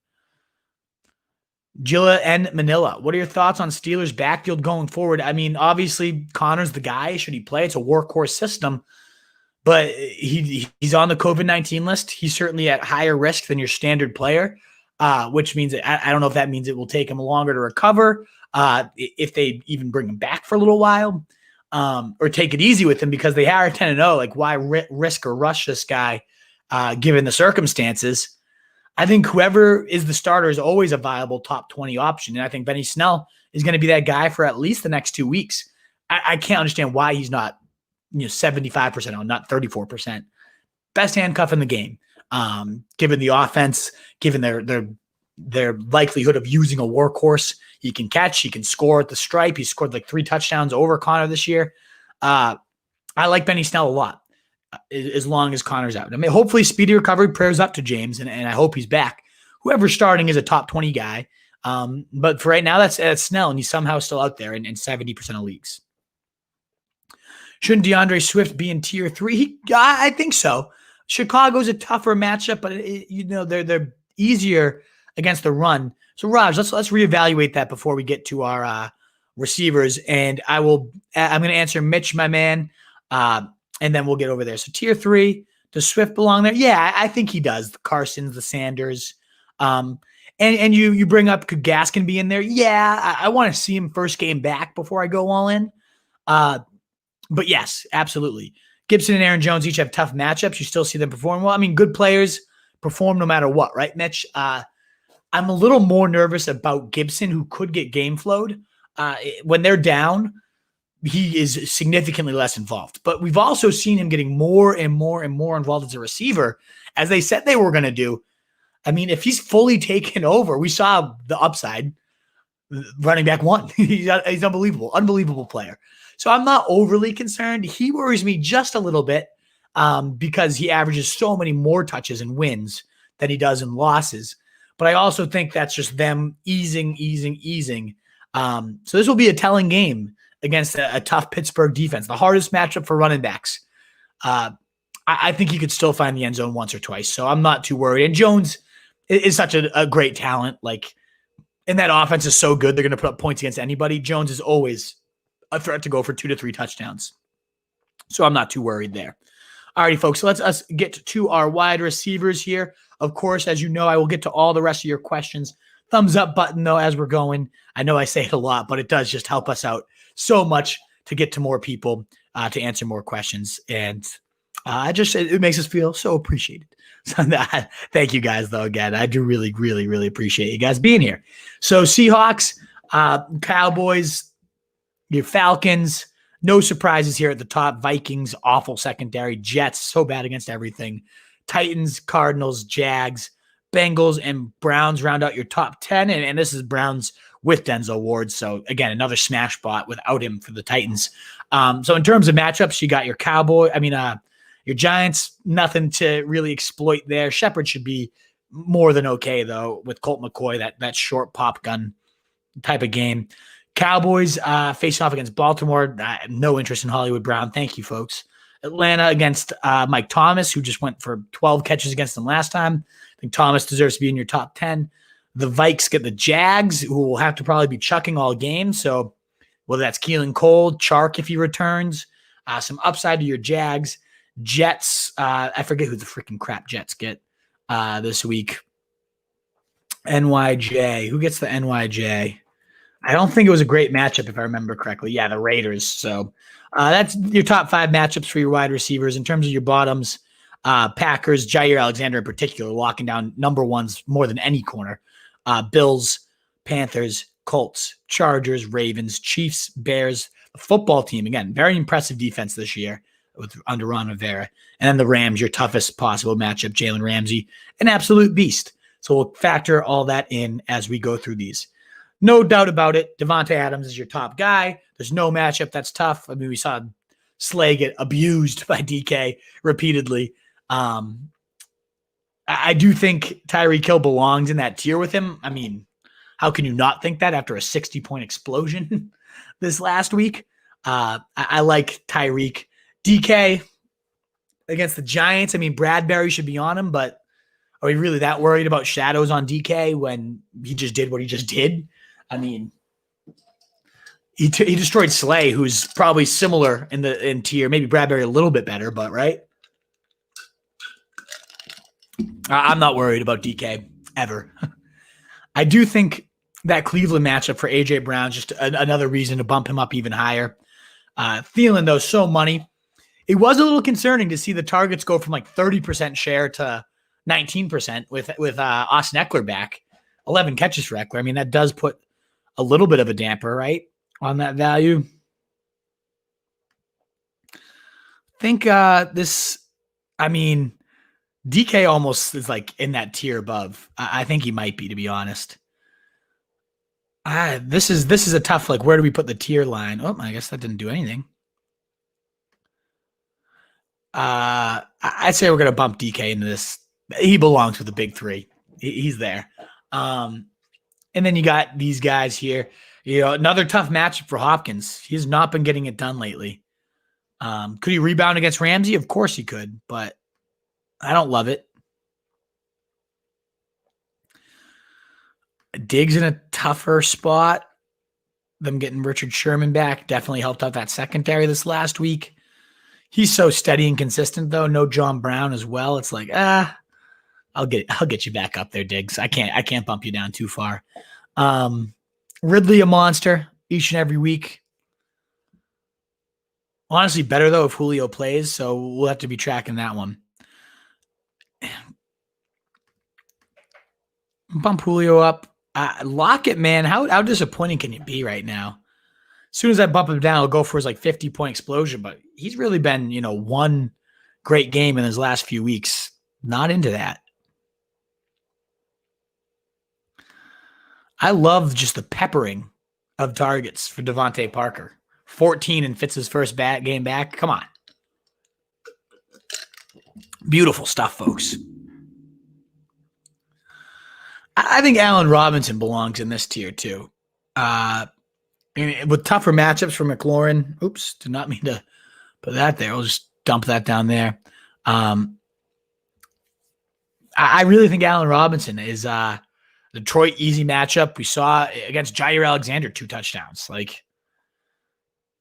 Gilla and Manila, what are your thoughts on Steelers' backfield going forward? I mean, obviously, Connor's the guy. Should he play? It's a workhorse system, but he's on the COVID-19 list. He's certainly at higher risk than your standard player, which means I don't know if that means it will take him longer to recover, if they even bring him back for a little while, or take it easy with him because they are 10-0. Like, why risk or rush this guy? Given the circumstances, I think whoever is the starter is always a viable top 20 option. And I think Benny Snell is going to be that guy for at least the next 2 weeks. I can't understand why he's not 75% on, not 34%. best handcuff in the game. Given the offense, given their likelihood of using a workhorse, he can catch, he can score at the stripe. He scored like 3 touchdowns over Connor this year. I like Benny Snell a lot, as long as Connor's out. I mean, hopefully speedy recovery, prayers up to James, and I hope he's back. Whoever's starting is a top 20 guy. But for right now, that's Snell, and he's somehow still out there in 70% of leagues. Shouldn't Deandre Swift be in tier 3? I think so. Chicago's a tougher matchup, but they're easier against the run. So Raj, let's reevaluate that before we get to our receivers. And I'm going to answer Mitch, my man, and then we'll get over there. So tier 3, does Swift belong there? Yeah, I think he does. The Carsons, the Sanders. And you bring up, could Gaskin be in there? Yeah, I want to see him first game back before I go all in. But yes, absolutely. Gibson and Aaron Jones each have tough matchups. You still see them perform well. I mean, good players perform no matter what, right, Mitch? I'm a little more nervous about Gibson, who could get game flowed. When they're down, he is significantly less involved. But we've also seen him getting more and more and more involved as a receiver, as they said they were going to do. I mean, if he's fully taken over, we saw the upside. Running back 1. He's unbelievable player. So I'm not overly concerned. He worries me just a little bit because he averages so many more touches and wins than he does in losses. But I also think that's just them easing. So this will be a telling game against a tough Pittsburgh defense, the hardest matchup for running backs. I think he could still find the end zone once or twice. So I'm not too worried. And Jones is such a great talent. And that offense is so good, they're going to put up points against anybody. Jones is always a threat to go for 2 to 3 touchdowns. So I'm not too worried there. All righty, folks. So let's get to our wide receivers here. Of course, as you know, I will get to all the rest of your questions. Thumbs up button, though, as we're going. I know I say it a lot, but it does just help us out so much to get to more people, to answer more questions. And it makes us feel so appreciated. So thank you guys, though, again. I do really, really, really appreciate you guys being here. So Seahawks, Cowboys, your Falcons, no surprises here at the top. Vikings, awful secondary. Jets, so bad against everything. Titans, Cardinals, Jags, Bengals, and Browns round out your top 10. And this is Browns with Denzel Ward. So, again, another smash spot without him for the Titans. So in terms of matchups, you got your Giants, nothing to really exploit there. Shepard should be more than okay, though, with Colt McCoy, that short pop gun type of game. Cowboys face off against Baltimore. No interest in Hollywood Brown. Thank you, folks. Atlanta against Mike Thomas, who just went for 12 catches against them last time. I think Thomas deserves to be in your top 10. The Vikes get the Jags, who will have to probably be chucking all game. So whether that's Keelan Cole, Chark if he returns, some upside to your Jags. Jets, I forget who the freaking crap Jets get this week. NYJ. Who gets the NYJ? I don't think it was a great matchup, if I remember correctly. Yeah, the Raiders. So that's your top 5 matchups for your wide receivers. In terms of your bottoms, Packers, Jair Alexander in particular, locking down number ones more than any corner. Bills, Panthers, Colts, Chargers, Ravens, Chiefs, Bears, the football team. Again, very impressive defense this year under Ron Rivera. And then the Rams, your toughest possible matchup, Jalen Ramsey, an absolute beast. So we'll factor all that in as we go through these. No doubt about it, Devonte Adams is your top guy. There's no matchup that's tough. I mean, we saw Slay get abused by DK repeatedly. I do think Tyreek Hill belongs in that tier with him. I mean, how can you not think that after a 60-point explosion this last week? I like Tyreek. DK against the Giants. I mean, Bradbury should be on him, but are we really that worried about shadows on DK when he just did what he just did? I mean, he destroyed Slay, who's probably similar in tier, maybe Bradbury a little bit better, but right? I'm not worried about DK ever. I do think that Cleveland matchup for A.J. Brown is just another reason to bump him up even higher. Thielen, though, so money. It was a little concerning to see the targets go from like 30% share to 19% with Austin Eckler back. 11 catches for Eckler. I mean, that does put a little bit of a damper, right, on that value. I think DK almost is like in that tier above. I think he might be, to be honest. This is a tough, like, where do we put the tier line? Oh, I guess that didn't do anything. I'd say we're going to bump DK into this. He belongs with the big three. He's there. And then you got these guys here. Another tough matchup for Hopkins. He's not been getting it done lately. Could he rebound against Ramsey? Of course he could, but I don't love it. Diggs in a tougher spot. Them getting Richard Sherman back definitely helped out that secondary this last week. He's so steady and consistent, though. No John Brown as well. It's like, I'll get you back up there, Diggs. I can't bump you down too far. Ridley a monster each and every week. Honestly, better though if Julio plays, so we'll have to be tracking that one. Bump Julio up. Lockett, man, how disappointing can you be right now? As soon as I bump him down, I'll go for his like 50-point explosion, but he's really been, one great game in his last few weeks. Not into that. I love just the peppering of targets for Devontae Parker. 14 and Fitz's first game back. Come on. Beautiful stuff, folks. I think Allen Robinson belongs in this tier too. With tougher matchups for McLaurin. Oops, did not mean to put that there. I'll just dump that down there. I really think Allen Robinson is Detroit easy matchup. We saw against Jair Alexander 2 touchdowns. Like,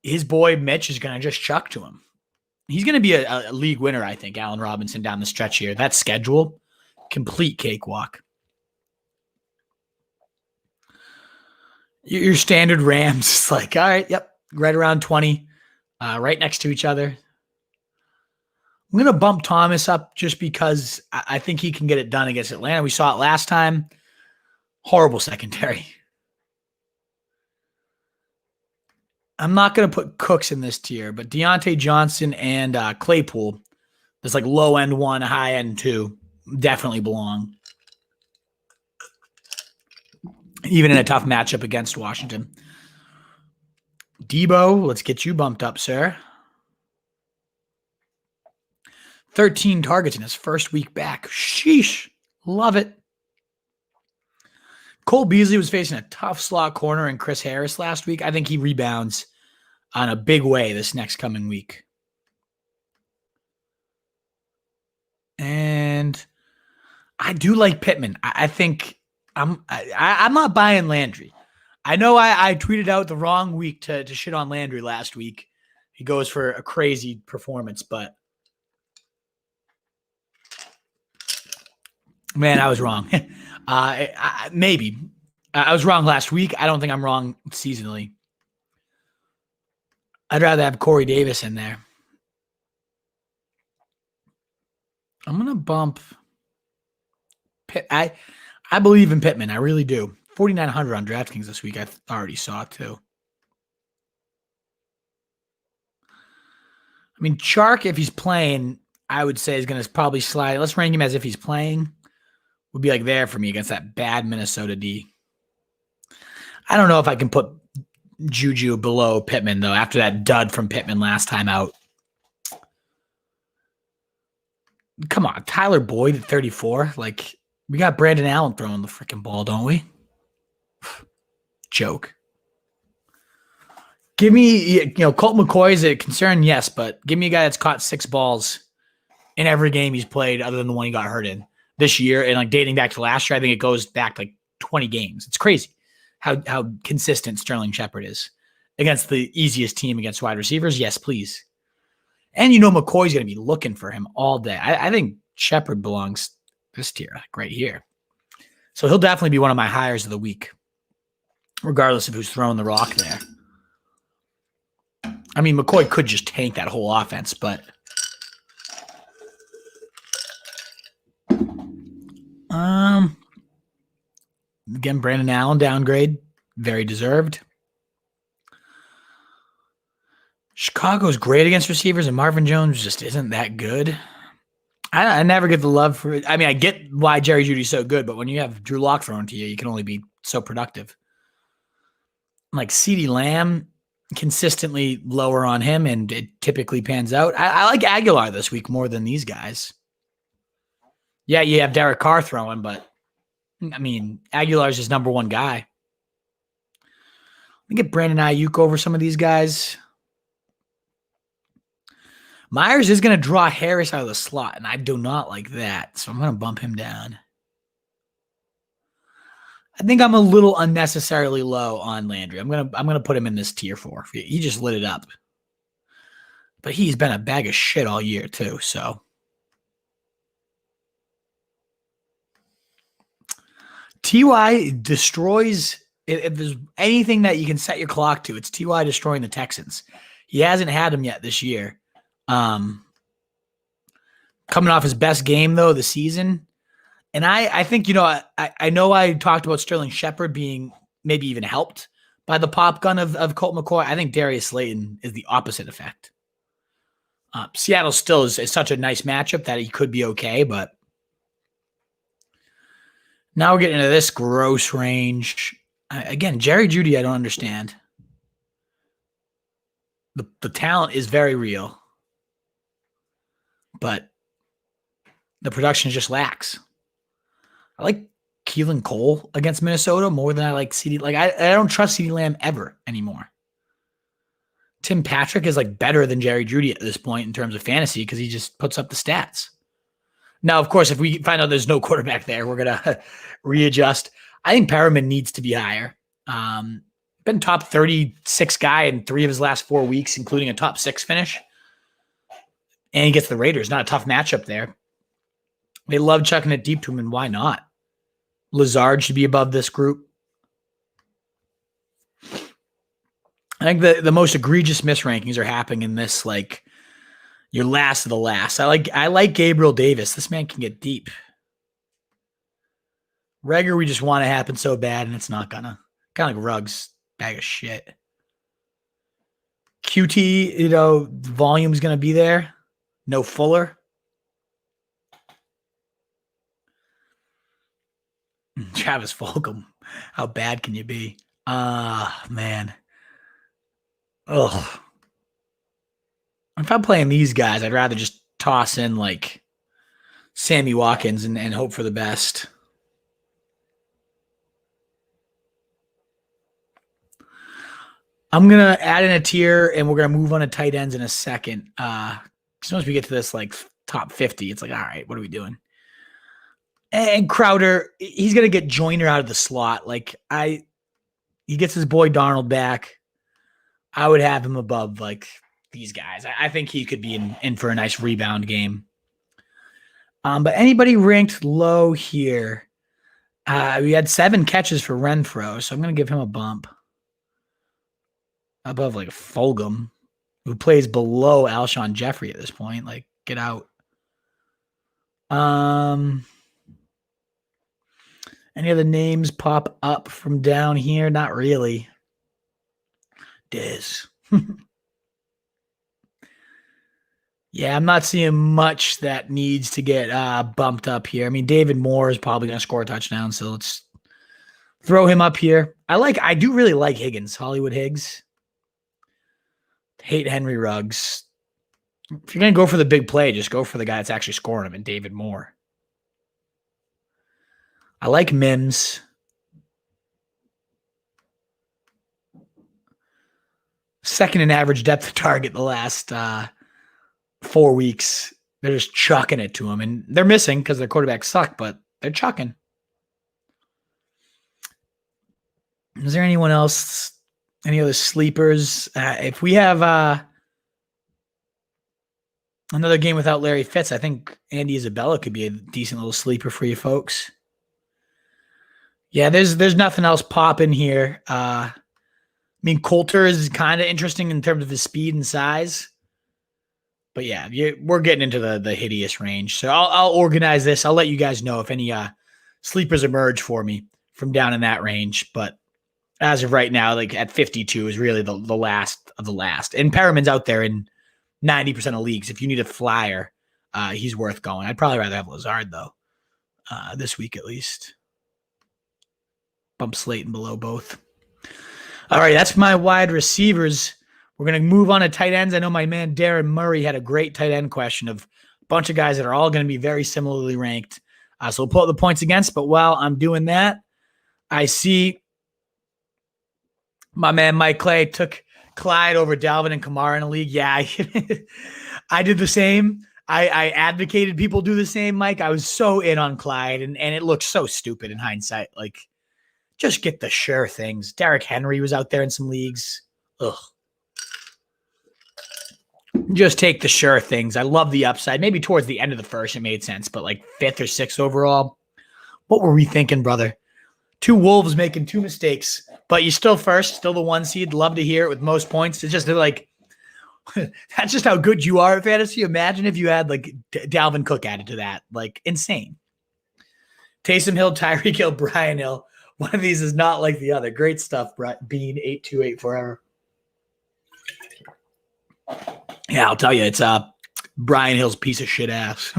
his boy Mitch is going to just chuck to him. He's going to be a league winner, I think, Allen Robinson down the stretch here. That schedule, complete cakewalk. Your standard Rams is like, all right, yep, right around 20, right next to each other. I'm going to bump Thomas up just because I think he can get it done against Atlanta. We saw it last time. Horrible secondary. I'm not going to put Cooks in this tier, but Deontay Johnson and Claypool, there's like low end 1, high end 2, definitely belong. Even in a tough matchup against Washington. Debo, let's get you bumped up, sir. 13 targets in his first week back. Sheesh. Love it. Cole Beasley was facing a tough slot corner in Chris Harris last week. I think he rebounds on a big way this next coming week. And I do like Pittman. I think I'm not buying Landry. I know I tweeted out the wrong week to shit on Landry last week. He goes for a crazy performance, but man, I was wrong. Maybe. I was wrong last week. I don't think I'm wrong seasonally. I'd rather have Corey Davis in there. I'm going to bump Pitt. I believe in Pittman. I really do. 4,900 on DraftKings this week. I already saw it too. I mean, Chark, if he's playing, I would say is going to probably slide. Let's rank him as if he's playing. Would be like there for me against that bad Minnesota D. I don't know if I can put Juju below Pittman, though, after that dud from Pittman last time out. Come on, Tyler Boyd at 34. Like, we got Brandon Allen throwing the freaking ball, don't we? Joke. Give me, Colt McCoy is a concern, yes, but give me a guy that's caught 6 balls in every game he's played other than the one he got hurt in this year. And like dating back to last year, I think it goes back like 20 games. It's crazy how consistent Sterling Shepard is against the easiest team against wide receivers. Yes, please. And McCoy's going to be looking for him all day. I think Shepard belongs this tier, like right here. So he'll definitely be one of my hires of the week, regardless of who's throwing the rock there. I mean, McCoy could just tank that whole offense, but again, Brandon Allen downgrade, very deserved. Chicago's great against receivers, and Marvin Jones just isn't that good. I never get the love for it. I mean, I get why Jerry Jeudy's so good, but when you have Drew Lock thrown to you, you can only be so productive. Like CeeDee Lamb, consistently lower on him, and it typically pans out. I like Aguilar this week more than these guys. Yeah, you have Derek Carr throwing, but I mean, Aguilar's his number one guy. Let me get Brandon Ayuk over some of these guys. Myers is going to draw Harris out of the slot, and I do not like that, so I'm going to bump him down. I think I'm a little unnecessarily low on Landry. I'm gonna put him in this tier 4. He just lit it up, but he's been a bag of shit all year too. So Ty destroys. If there's anything that you can set your clock to, it's Ty destroying the Texans. He hasn't had them yet this year. Coming off his best game though of the season. And I think, I know I talked about Sterling Shepard being maybe even helped by the pop gun of Colt McCoy. I think Darius Slayton is the opposite effect. Seattle still is such a nice matchup that he could be okay, but now we're getting into this gross range. Again, Jerry Jeudy, I don't understand. The talent is very real, but the production just lacks. I like Keelan Cole against Minnesota more than I like CeeDee. Like I don't trust CeeDee Lamb ever anymore. Tim Patrick is like better than Jerry Jeudy at this point in terms of fantasy because he just puts up the stats. Now, of course, if we find out there's no quarterback there, we're gonna readjust. I think Perriman needs to be higher. Been top 36 guy in 3 of his last 4 weeks, including a top 6 finish. And he gets the Raiders. Not a tough matchup there. They love chucking it deep to him, and why not? Lazard should be above this group. I think the most egregious misrankings are happening in this, like, your last of the last. I like Gabriel Davis. This man can get deep. Reagor, we just want to happen so bad, and it's not gonna. Kind of like Ruggs, bag of shit. QT, the volume's gonna be there. No Fuller. Travis Fulgham. How bad can you be? Man. Ugh. If I'm playing these guys, I'd rather just toss in like Sammy Watkins and hope for the best. I'm going to add in a tier, and we're going to move on to tight ends in a second. As soon as we get to this like top 50, it's like, all right, what are we doing? And Crowder, he's going to get Joyner out of the slot. Like he gets his boy Darnold back. I would have him above like these guys. I think he could be in for a nice rebound game. But anybody ranked low here? We had 7 catches for Renfro, so I'm going to give him a bump. Above like Fulgham, who plays below Alshon Jeffrey at this point. Like, get out. Any other names pop up from down here? Not really. Diz. Yeah, I'm not seeing much that needs to get bumped up here. I mean, David Moore is probably going to score a touchdown, so let's throw him up here. I do really like Higgins, Hollywood Higgs. Hate Henry Ruggs. If you're going to go for the big play, just go for the guy that's actually scoring him, and David Moore. I like Mims. Second in average depth of target the last 4 weeks. They're just chucking it to him, and they're missing because their quarterbacks suck, but they're chucking. Is there anyone else? Any other sleepers? If we have another game without Larry Fitz, I think Andy Isabella could be a decent little sleeper for you folks. Yeah, there's nothing else popping here. I mean, Coulter is kind of interesting in terms of his speed and size. But yeah, we're getting into the hideous range. So I'll organize this. I'll let you guys know if any sleepers emerge for me from down in that range. But as of right now, like at 52 is really the last of the last. And Perriman's out there in 90% of leagues. If you need a flyer, he's worth going. I'd probably rather have Lazard, though, this week at least. Bump Slayton below both. All right, that's my wide receivers. We're going to move on to tight ends. I know my man Darren Murray had a great tight end question of a bunch of guys that are all going to be very similarly ranked. So we'll pull up the points against, but while I'm doing that, I see my man Mike Clay took Clyde over Dalvin and Kamara in a league. Yeah, I did the same. I advocated people do the same, Mike. I was so in on Clyde, and it looked so stupid in hindsight. Like, just get the sure things. Derrick Henry was out there in some leagues. Ugh. Just take the sure things. I love the upside. Maybe towards the end of the first, it made sense, but like 5th or 6th overall, what were we thinking, brother? 2 Wolves making 2 mistakes, but you're still first, still the 1 seed. Love to hear it with most points. It's just like, that's just how good you are at fantasy. Imagine if you had like Dalvin Cook added to that. Like, insane. Taysom Hill, Tyreek Hill, Brian Hill. One of these is not like the other. Great stuff, Bean 828 forever. Yeah, I'll tell you, it's Brian Hill's piece of shit ass.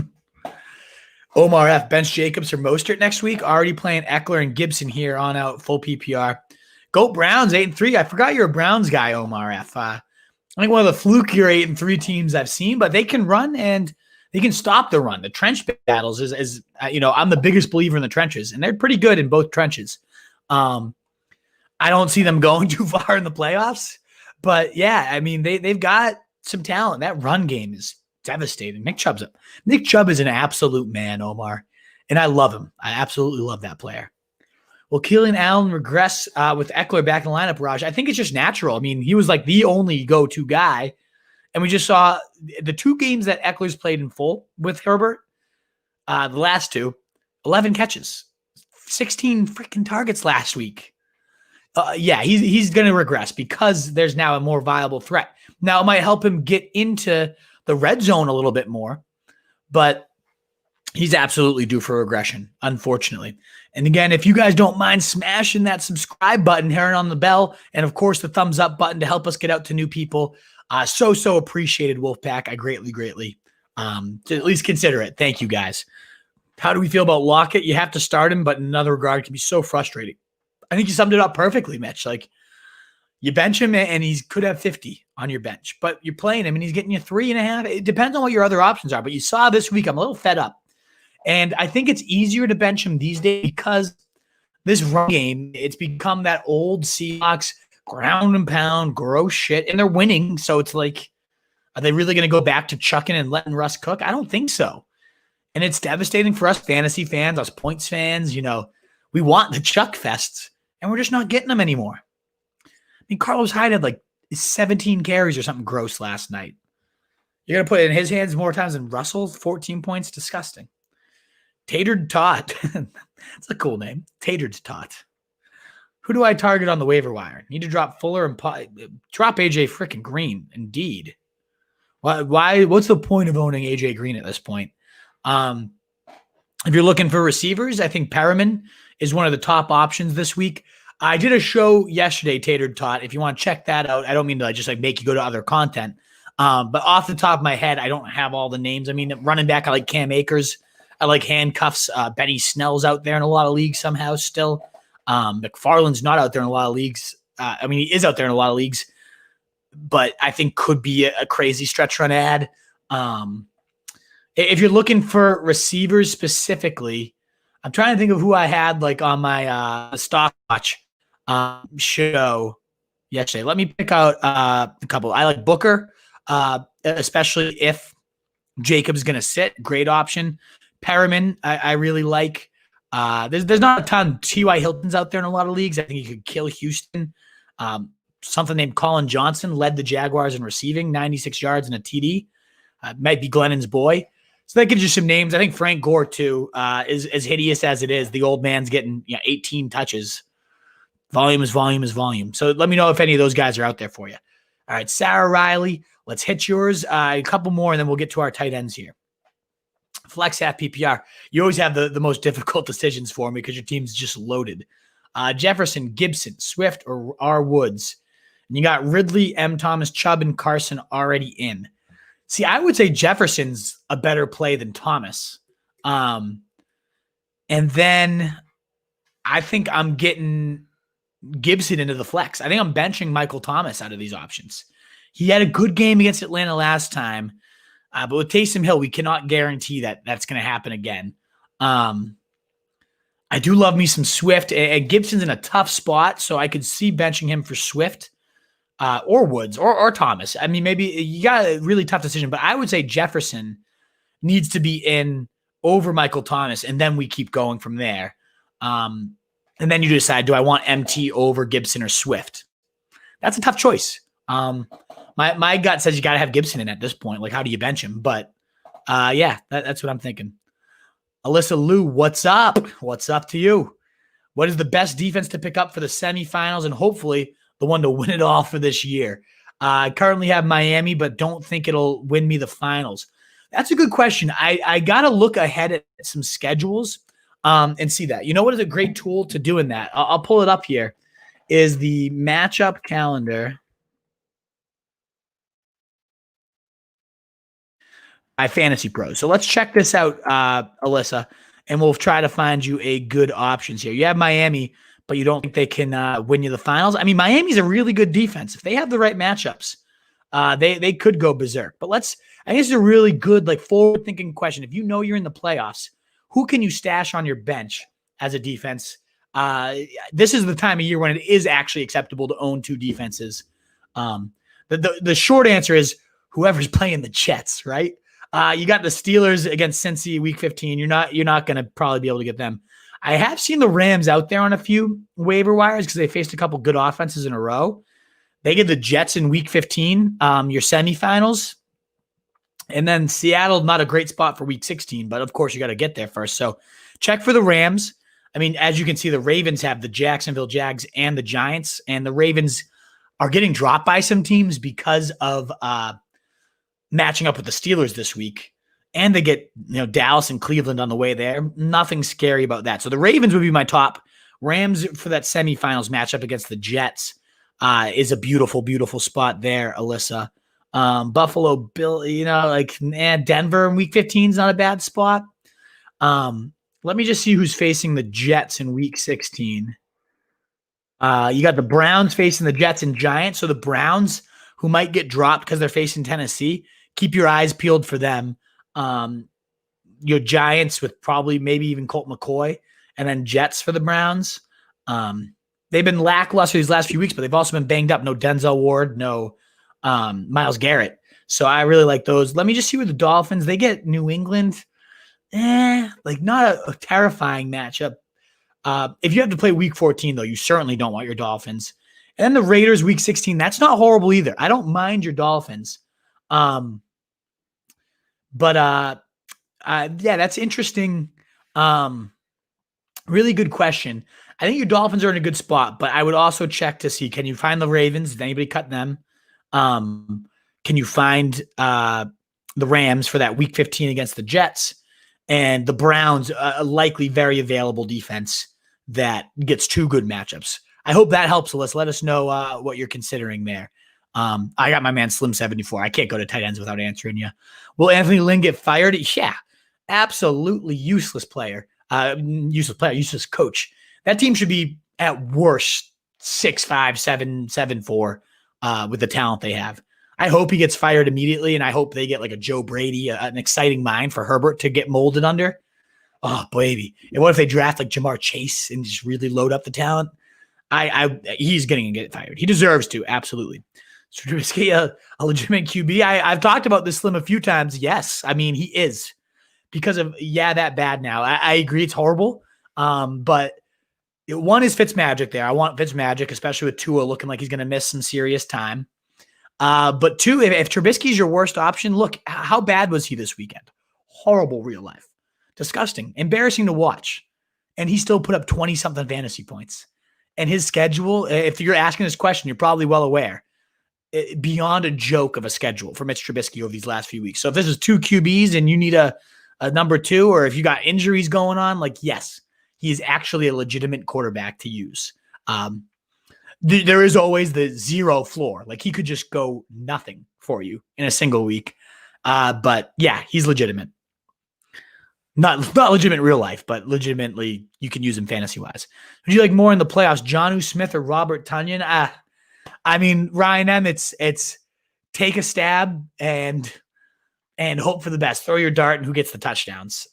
Omar F. Bench Jacobs or Mostert next week. Already playing Eckler and Gibson here on out, full PPR. Goat Browns 8-3. I forgot you're a Browns guy, Omar F. I think one of the flukier 8-3 teams I've seen, but they can run and they can stop the run. The trench battles is I'm the biggest believer in the trenches, and they're pretty good in both trenches. I don't see them going too far in the playoffs, but yeah, I mean they've got some talent. That run game is devastating. Nick Chubb is an absolute man, Omar, and I love him. I absolutely love that player. Will Keelan Allen regress with Eckler back in the lineup, Raj? I think it's just natural. I mean, he was like the only go-to guy, and we just saw the 2 games that Eckler's played in full with Herbert, the last 2, 11 catches, 16 freaking targets last week. Yeah, he's going to regress because there's now a more viable threat. Now, it might help him get into the red zone a little bit more, but he's absolutely due for regression, unfortunately. And again, if you guys don't mind smashing that subscribe button, hitting on the bell, and of course the thumbs up button to help us get out to new people, so appreciated, Wolfpack. I greatly to at least consider it. Thank you, guys. How do we feel about Lockett? You have to start him, but in another regard, it can be so frustrating. I think you summed it up perfectly, Mitch. Like, you bench him and he could have 50 on your bench, but you're playing him and he's getting you 3.5. It depends on what your other options are, but you saw this week, I'm a little fed up. And I think it's easier to bench him these days because this run game, it's become that old Seahawks ground and pound, gross shit, and they're winning. So it's like, are they really going to go back to chucking and letting Russ cook? I don't think so. And it's devastating for us fantasy fans, us points fans. We want the Chuck fests, and we're just not getting them anymore. I mean, Carlos Hyde had like 17 carries or something gross last night. You're going to put it in his hands more times than Russell's 14 points? Disgusting. Tatered Tot. That's a cool name. Tatered Tot. Who do I target on the waiver wire? Need to drop Fuller and drop AJ freaking Green. Indeed. Why? What's the point of owning AJ Green at this point? If you're looking for receivers, I think Perriman is one of the top options this week. I did a show yesterday, Tatered Tot. If you want to check that out, I don't mean to just like make you go to other content. But off the top of my head, I don't have all the names. I mean, running back, I like Cam Akers. I like handcuffs. Benny Snell's out there in a lot of leagues somehow still. McFarland's not out there in a lot of leagues. I mean, he is out there in a lot of leagues, but I think could be a crazy stretch run ad. If you're looking for receivers specifically, I'm trying to think of who I had like on my stock watch show yesterday. Let me pick out a couple. I like Booker, especially if Jacob's going to sit. Great option. Perriman, I really like. There's not a ton. T.Y. Hilton's out there in a lot of leagues. I think he could kill Houston. Something named Colin Johnson led the Jaguars in receiving, 96 yards and a TD. Might be Glennon's boy. So that gives you some names. I think Frank Gore, too, is as hideous as it is. The old man's getting 18 touches. Volume is volume is volume. So let me know if any of those guys are out there for you. All right, Sarah Riley, let's hit yours. A couple more, and then we'll get to our tight ends here. Flex half PPR. You always have the most difficult decisions for me because your team's just loaded. Jefferson, Gibson, Swift, or R. Woods. And you got Ridley, M. Thomas, Chubb, and Carson already in. See, I would say Jefferson's a better play than Thomas. And then I think I'm getting Gibson into the flex. I think I'm benching Michael Thomas out of these options. He had a good game against Atlanta last time, but with Taysom Hill, we cannot guarantee that that's going to happen again. I do love me some Swift. Gibson's in a tough spot, so I could see benching him for Swift or Woods or Thomas. I mean, maybe you got a really tough decision, but I would say Jefferson needs to be in over Michael Thomas, and then we keep going from there. And then you decide, do I want MT over Gibson or Swift? That's a tough choice. My gut says you got to have Gibson in at this point. Like, how do you bench him? But that's what I'm thinking. Alyssa Lou, what's up? What's up to you? What is the best defense to pick up for the semifinals and hopefully the one to win it all for this year? I currently have Miami, but don't think it'll win me the finals. That's a good question. I got to look ahead at some schedules and see that. You know what is a great tool to do in that? I'll pull it up here, is the matchup calendar. Fantasy Pros. So let's check this out, Alyssa, and we'll try to find you a good options here. You have Miami, but you don't think they can win you the finals? I mean, Miami's a really good defense. If they have the right matchups, they could go berserk. But I think this is a really good, like, forward-thinking question. If you know you're in the playoffs, who can you stash on your bench as a defense? This is the time of year when it is actually acceptable to own two defenses. The short answer is whoever's playing the Jets, right? You got the Steelers against Cincy week 15. You're not going to probably be able to get them. I have seen the Rams out there on a few waiver wires because they faced a couple good offenses in a row. They get the Jets in week 15, your semifinals. And then Seattle, not a great spot for week 16, but of course you got to get there first. So check for the Rams. I mean, as you can see, the Ravens have the Jacksonville Jags and the Giants, and the Ravens are getting dropped by some teams because of matching up with the Steelers this week. And they get, Dallas and Cleveland on the way there. Nothing scary about that. So the Ravens would be my top. Rams for that semifinals matchup against the Jets is a beautiful, beautiful spot there, Alyssa. Buffalo Bill, Denver in week 15 is not a bad spot. Let me just see who's facing the Jets in week 16. You got the Browns facing the Jets and Giants. So the Browns, who might get dropped because they're facing Tennessee, keep your eyes peeled for them. Your Giants with probably maybe even Colt McCoy, and then Jets for the Browns. They've been lackluster these last few weeks, but they've also been banged up. No Denzel Ward, no Myles Garrett. So I really like those. Let me just see where the Dolphins, they get New England. Not a terrifying matchup. If you have to play week 14, though, you certainly don't want your Dolphins. And then the Raiders week 16, that's not horrible either. I don't mind your Dolphins. That's interesting. Really good question. I think your Dolphins are in a good spot, but I would also check to see, can you find the Ravens? Did anybody cut them? Can you find the Rams for that week 15 against the Jets? And the Browns, a likely very available defense that gets two good matchups. I hope that helps. Let us know what you're considering there. I got my man Slim 74. I can't go to tight ends without answering you. Will Anthony Lynn get fired? Yeah, absolutely useless player. Useless coach. That team should be at worst 6'5", 7'4", with the talent they have. I hope he gets fired immediately, and I hope they get like a Joe Brady, an exciting mind for Herbert to get molded under. Oh, baby. And what if they draft like Jamar Chase and just really load up the talent? He's going to get fired. He deserves to, absolutely. Trubisky, a legitimate QB. I've talked about this Slim a few times. Yes, I mean, he is. Because of, that bad now. I agree it's horrible. But one is Fitzmagic there. I want Fitzmagic, especially with Tua looking like he's going to miss some serious time. But two, if Trubisky's your worst option, look, how bad was he this weekend? Horrible real life. Disgusting. Embarrassing to watch. And he still put up 20-something fantasy points. And his schedule, if you're asking this question, you're probably well aware, beyond a joke of a schedule for Mitch Trubisky over these last few weeks. So if this is two QBs and you need a number two, or if you got injuries going on, yes, he is actually a legitimate quarterback to use. There is always the zero floor. He could just go nothing for you in a single week. But yeah, he's legitimate. Not legitimate in real life, but legitimately you can use him fantasy-wise. Would you like more in the playoffs, Jonnu Smith or Robert Tonyan? I mean, Ryan M., it's take a stab and hope for the best. Throw your dart and who gets the touchdowns.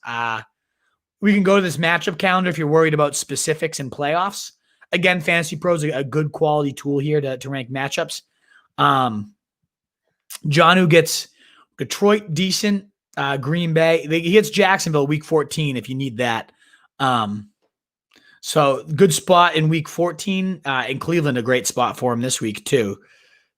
We can go to this matchup calendar if you're worried about specifics in playoffs. Again, Fantasy Pro is a good quality tool here to rank matchups. Jonnu gets Detroit, decent. Green Bay. He gets Jacksonville week 14 if you need that. So good spot in week 14. In Cleveland, a great spot for him this week too.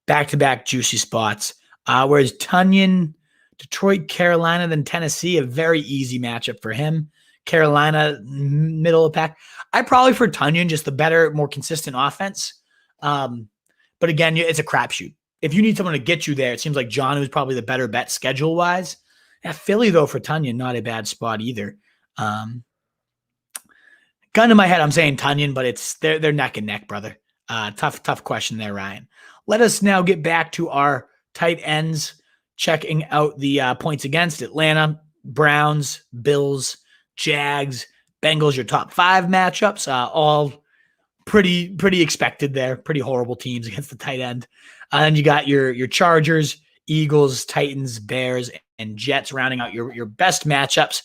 Back-to-back juicy spots. Whereas Tonyan, Detroit, Carolina, then Tennessee, a very easy matchup for him. Carolina, middle of the pack. I probably for Tonyan, just the better, more consistent offense. But again, it's a crapshoot. If you need someone to get you there, it seems like Jonnu is probably the better bet schedule-wise. Yeah, Philly, though, for Tonyan, not a bad spot either. Gun to my head, I'm saying Tonyan, but they're neck and neck, brother. Tough question there, Ryan. Let us now get back to our tight ends, checking out the points against. Atlanta, Browns, Bills, Jags, Bengals, your top 5 matchups. All pretty expected there. Pretty horrible teams against the tight end. And you got your Chargers, Eagles, Titans, Bears, and Jets rounding out your best matchups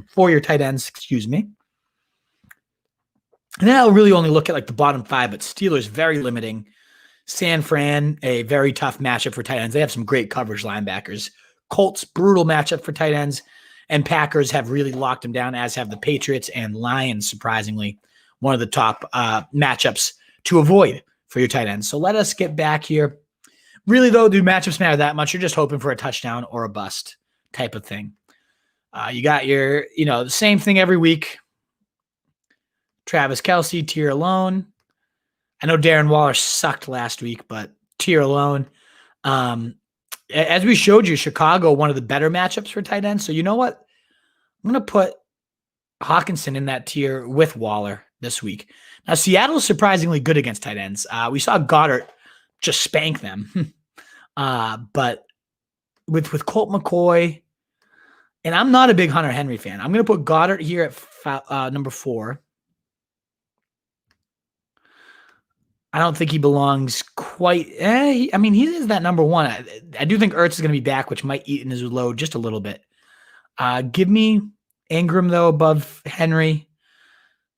for your tight ends, excuse me. And then I'll really only look at like the bottom 5, but Steelers, very limiting. San Fran, a very tough matchup for tight ends. They have some great coverage linebackers. Colts, brutal matchup for tight ends. And Packers have really locked them down, as have the Patriots and Lions, surprisingly. One of the top matchups to avoid for your tight ends. So let us get back here. Really, though, do matchups matter that much? You're just hoping for a touchdown or a bust type of thing. You got your, the same thing every week. Travis Kelce, tier alone. I know Darren Waller sucked last week, but tier alone. As we showed you, Chicago, one of the better matchups for tight ends. So you know what? I'm going to put Hawkinson in that tier with Waller this week. Now, Seattle's surprisingly good against tight ends. We saw Goddard just spank them. But with Colt McCoy, and I'm not a big Hunter Henry fan. I'm going to put Goddard here at number 4. I don't think he belongs quite. He is that number 1. I do think Ertz is going to be back, which might eat in his load just a little bit. Give me Ingram, though, above Henry.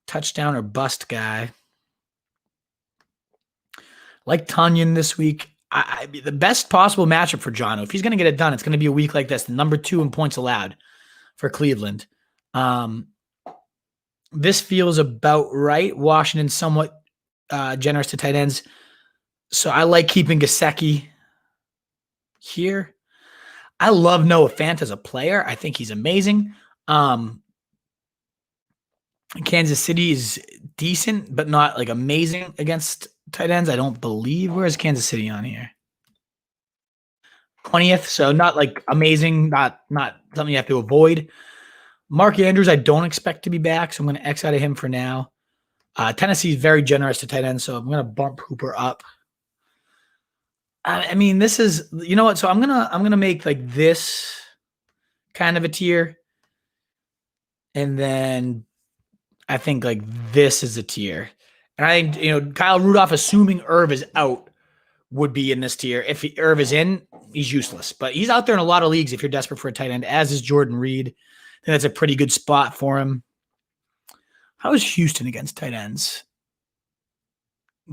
Touchdown or bust guy. Like Tonyan this week. The best possible matchup for Jonnu. If he's going to get it done, it's going to be a week like this. The number 2 in points allowed for Cleveland. This feels about right. Washington somewhat generous to tight ends. So I like keeping Gesicki here. I love Noah Fant as a player. I think he's amazing. Kansas City is decent, but not like amazing against tight ends. I don't believe. Where is Kansas City on here? 20th. So not like amazing, not something you have to avoid. Mark Andrews, I don't expect to be back, so I'm going to X out of him for now. Tennessee is very generous to tight ends, so I'm going to bump Hooper up. This is, you know what? So I'm gonna make like this kind of a tier, and then I think like this is a tier. And I think Kyle Rudolph, assuming Irv is out, would be in this tier. If Irv is in, he's useless, but he's out there in a lot of leagues if you're desperate for a tight end, as is Jordan Reed. I think that's a pretty good spot for him. How is Houston against tight ends?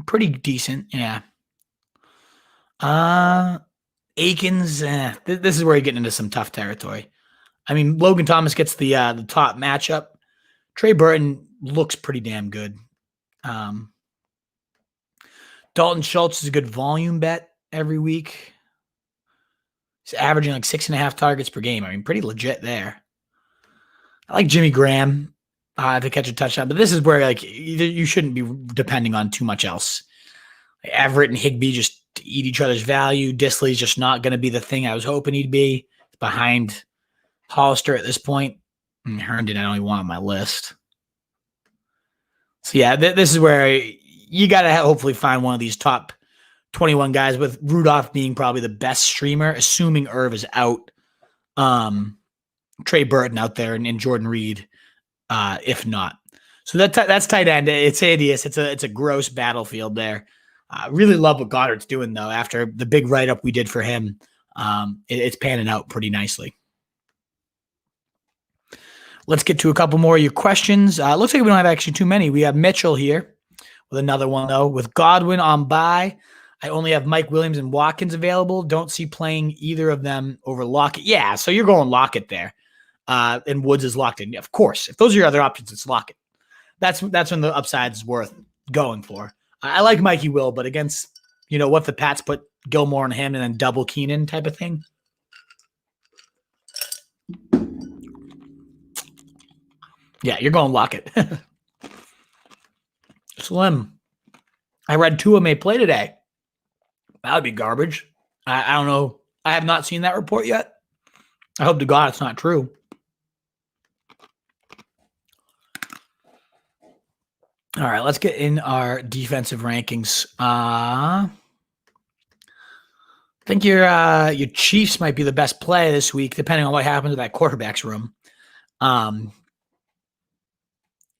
Pretty decent, yeah. Akins, this is where you're getting into some tough territory. Logan Thomas gets the top matchup. Trey Burton looks pretty damn good. Dalton Schultz is a good volume bet every week. He's averaging like 6.5 targets per game. Pretty legit there. I like Jimmy Graham to catch a touchdown, but this is where like you shouldn't be depending on too much else. Everett and Higbee just eat each other's value. Disley's just not going to be the thing I was hoping he'd be. It's behind Hollister at this point. And Herndon, I don't even want on my list. So yeah, this is where you got to hopefully find one of these top 21 guys, with Rudolph being probably the best streamer, assuming Irv is out. Trey Burton out there and Jordan Reed, if not. So that's tight end. It's hideous. It's a gross battlefield there. Really love what Goddard's doing, though. After the big write-up we did for him, it's panning out pretty nicely. Let's get to a couple more of your questions. Looks like we don't have actually too many. We have Mitchell here with another one, though. With Godwin on bye, I only have Mike Williams and Watkins available. Don't see playing either of them over Lockett. Yeah, so you're going Lockett there. And Woods is locked in. Of course, if those are your other options, it's Lockett. That's when the upside is worth going for. I like Mikey Will, but against, what the Pats put Gilmore on him and then double Keenan type of thing. Yeah, you're going Lockett. Slim. I read Tua may play today. That would be garbage. I don't know. I have not seen that report yet. I hope to God it's not true. All right, let's get in our defensive rankings. I think your Chiefs might be the best play this week, depending on what happens to that quarterback's room.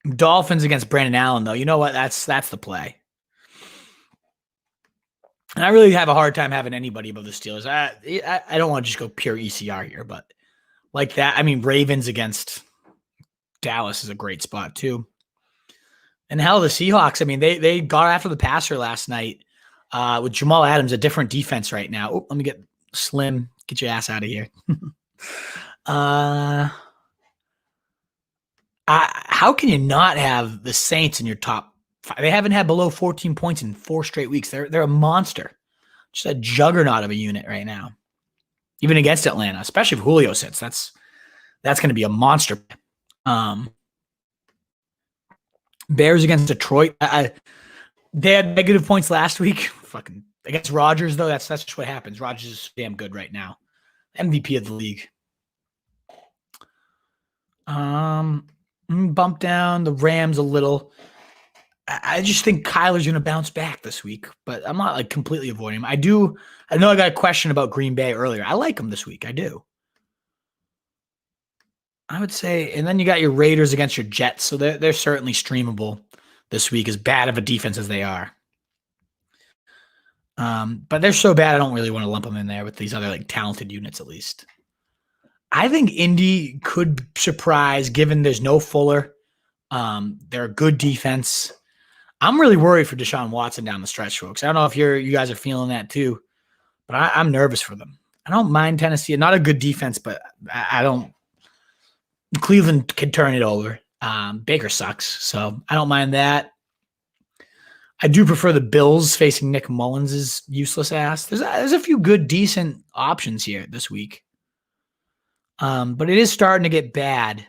Dolphins against Brandon Allen, though. You know what? That's the play. And I really have a hard time having anybody above the Steelers. I don't want to just go pure ECR here, but like that. I mean, Ravens against Dallas is a great spot, too. And hell, the Seahawks, I mean, they got after the passer last night with Jamal Adams, a different defense right now. Oh, let me get Slim. Get your ass out of here. How can you not have the Saints in your top five? They haven't had below 14 points in 4 straight weeks. They're a monster. Just a juggernaut of a unit right now. Even against Atlanta, especially if Julio sits. That's going to be a monster. Bears against Detroit. They had negative points last week. Fucking against Rodgers, though. That's just what happens. Rodgers is damn good right now. MVP of the league. Bump down the Rams a little. I just think Kyler's going to bounce back this week, but I'm not completely avoiding him. I know I got a question about Green Bay earlier. I like him this week. I do. I would say, and then you got your Raiders against your Jets, so they're certainly streamable this week, as bad of a defense as they are. But they're so bad, I don't really want to lump them in there with these other talented units at least. I think Indy could surprise, given there's no Fuller. They're a good defense. I'm really worried for Deshaun Watson down the stretch, folks. I don't know if you guys are feeling that too, but I'm nervous for them. I don't mind Tennessee. Not a good defense, but I don't. Cleveland could turn it over. Baker sucks, so I don't mind that. I do prefer the Bills facing Nick Mullins' useless ass. There's a few good, decent options here this week. But it is starting to get bad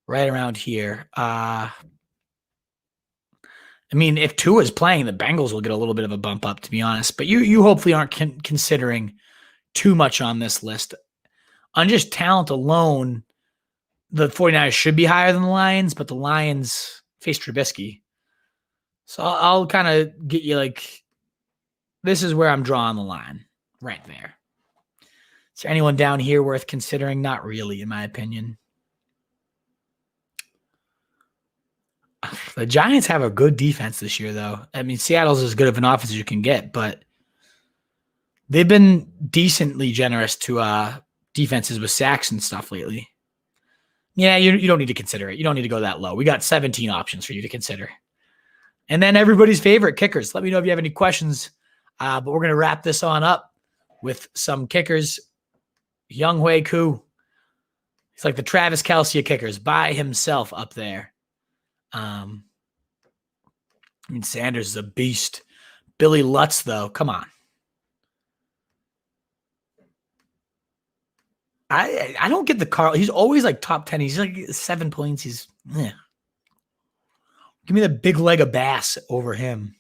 right around here. I mean, if Tua is playing, the Bengals will get a little bit of a bump up, to be honest. But you hopefully aren't considering too much on this list. On just talent alone, the 49ers should be higher than the Lions, but the Lions face Trubisky. So I'll kind of get you this is where I'm drawing the line right there. Is there anyone down here worth considering? Not really, in my opinion. The Giants have a good defense this year, though. I mean, Seattle's as good of an offense as you can get, but they've been decently generous to defenses with sacks and stuff lately. Yeah, you don't need to consider it. You don't need to go that low. We got 17 options for you to consider. And then everybody's favorite kickers. Let me know if you have any questions. But we're going to wrap this on up with some kickers. Younghoe Koo. He's like the Travis Kelce of kickers by himself up there. I mean, Sanders is a beast. Billy Lutz, though, come on. I don't get the Carl. He's always top 10. He's 7 points. He's Give me the big leg of bass over him.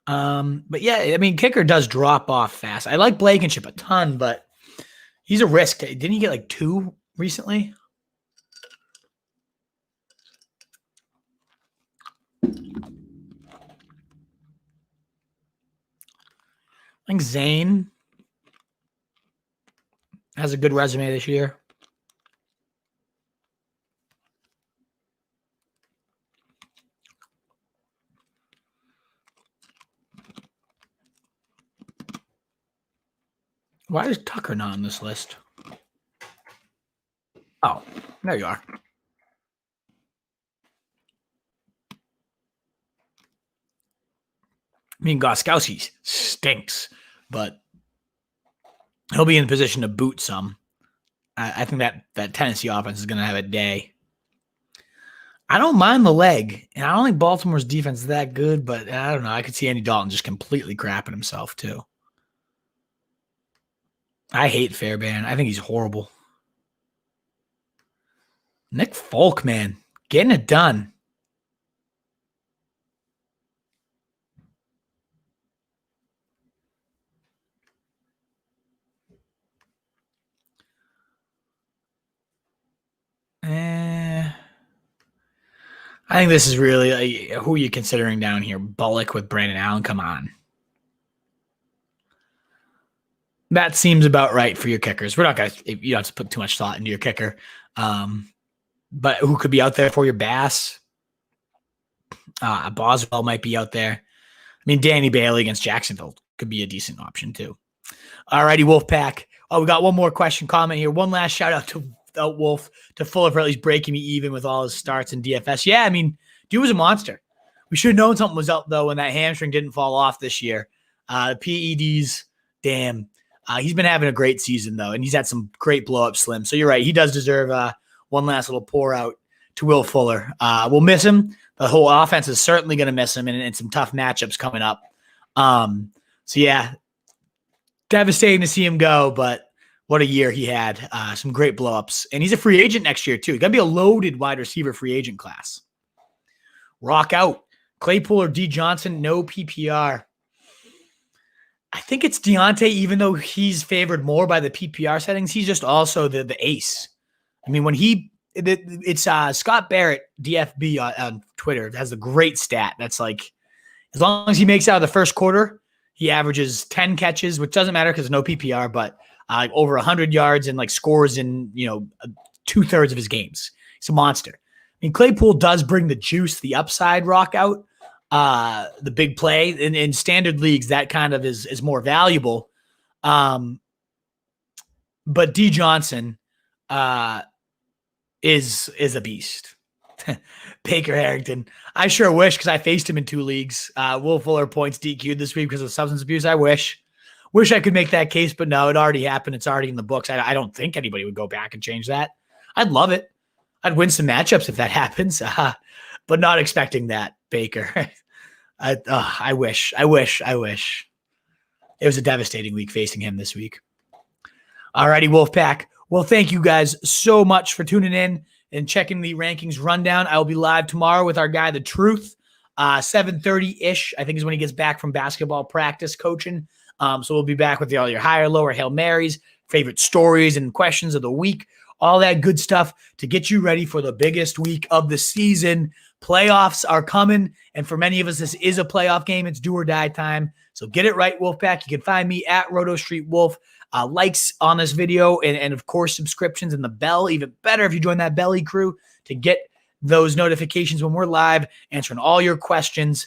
But yeah, I mean, kicker does drop off fast. I like Blankenship a ton, but he's a risk. Didn't he get 2 recently? think Zane has a good resume this year. Why is Tucker not on this list? Oh, there you are. I mean, Gostkowski stinks, but he'll be in position to boot some. I think that Tennessee offense is going to have a day. I don't mind the leg, and I don't think Baltimore's defense is that good, but I don't know. I could see Andy Dalton just completely crapping himself, too. I hate Fairbairn. I think he's horrible. Nick Folk, man, getting it done. I think this is really who are you considering down here? Bullock with Brandon Allen. Come on. That seems about right for your kickers. We're not going to, you don't have to put too much thought into your kicker. But who could be out there for your Bass? Boswell might be out there. I mean, Danny Bailey against Jacksonville could be a decent option too. All righty, Wolfpack. Oh, we got one more question comment here. One last shout out to Wolf, to Fuller for at least breaking me even with all his starts in DFS. Yeah, I mean, dude was a monster. We should have known something was up, though, when that hamstring didn't fall off this year. PEDs, damn. He's been having a great season, though, and he's had some great blow-up slims. So you're right. He does deserve one last little pour out to Will Fuller. We'll miss him. The whole offense is certainly going to miss him, and some tough matchups coming up. So, yeah, devastating to see him go, but what a year he had. Some great blow-ups. And he's a free agent next year, too. He's going to be a loaded wide receiver free agent class. Rock out. Claypool or D. Johnson, no PPR. I think it's Deontay, even though he's favored more by the PPR settings. He's just also the ace. I mean, when it's Scott Barrett, DFB on Twitter, has a great stat. That's like, as long as he makes out of the first quarter, he averages 10 catches, which doesn't matter because no PPR, but like over 100 yards and like scores in, 2/3 of his games. He's a monster. I mean, Claypool does bring the juice, the upside rock out, the big play. In standard leagues, that kind of is more valuable. But D. Johnson is a beast. Baker Harrington. I sure wish, because I faced him in 2 leagues. Will Fuller points DQ'd this week because of substance abuse. I wish I could make that case, but no, it already happened. It's already in the books. I don't think anybody would go back and change that. I'd love it. I'd win some matchups if that happens, but not expecting that, Baker. I wish. It was a devastating week facing him this week. All righty, Wolfpack. Well, thank you guys so much for tuning in and checking the rankings rundown. I will be live tomorrow with our guy, The Truth, 7:30-ish, I think is when he gets back from basketball practice coaching. So we'll be back with all your higher, lower Hail Marys, favorite stories and questions of the week, all that good stuff to get you ready for the biggest week of the season. Playoffs are coming, and for many of us, this is a playoff game. It's do or die time. So get it right, Wolfpack. You can find me at RotoStreetWolf. Likes on this video and of course, subscriptions and the bell. Even better if you join that Belly crew to get those notifications when we're live, answering all your questions.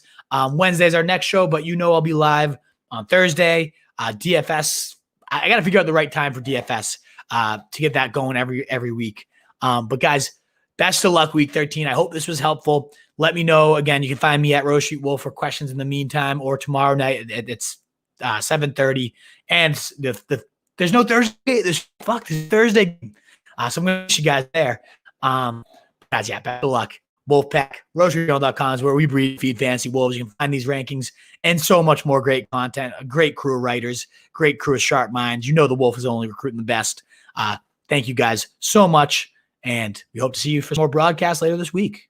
Wednesday's our next show, but I'll be live on Thursday. DFS, I got to figure out the right time for DFS to get that going every week. But guys, best of luck week 13. I hope this was helpful. Let me know. Again, you can find me at RotoStreetWolf for questions in the meantime, or tomorrow night it's 7:30. And there's no Thursday. This is Thursday. So I'm going to wish you guys there. Guys, yeah, best of luck. Wolfpack, RotoStreetJournal.com is where we breed, feed fantasy wolves. You can find these rankings and so much more great content, a great crew of writers, great crew of sharp minds. The Wolf is only recruiting the best. Thank you guys so much, and we hope to see you for some more broadcasts later this week.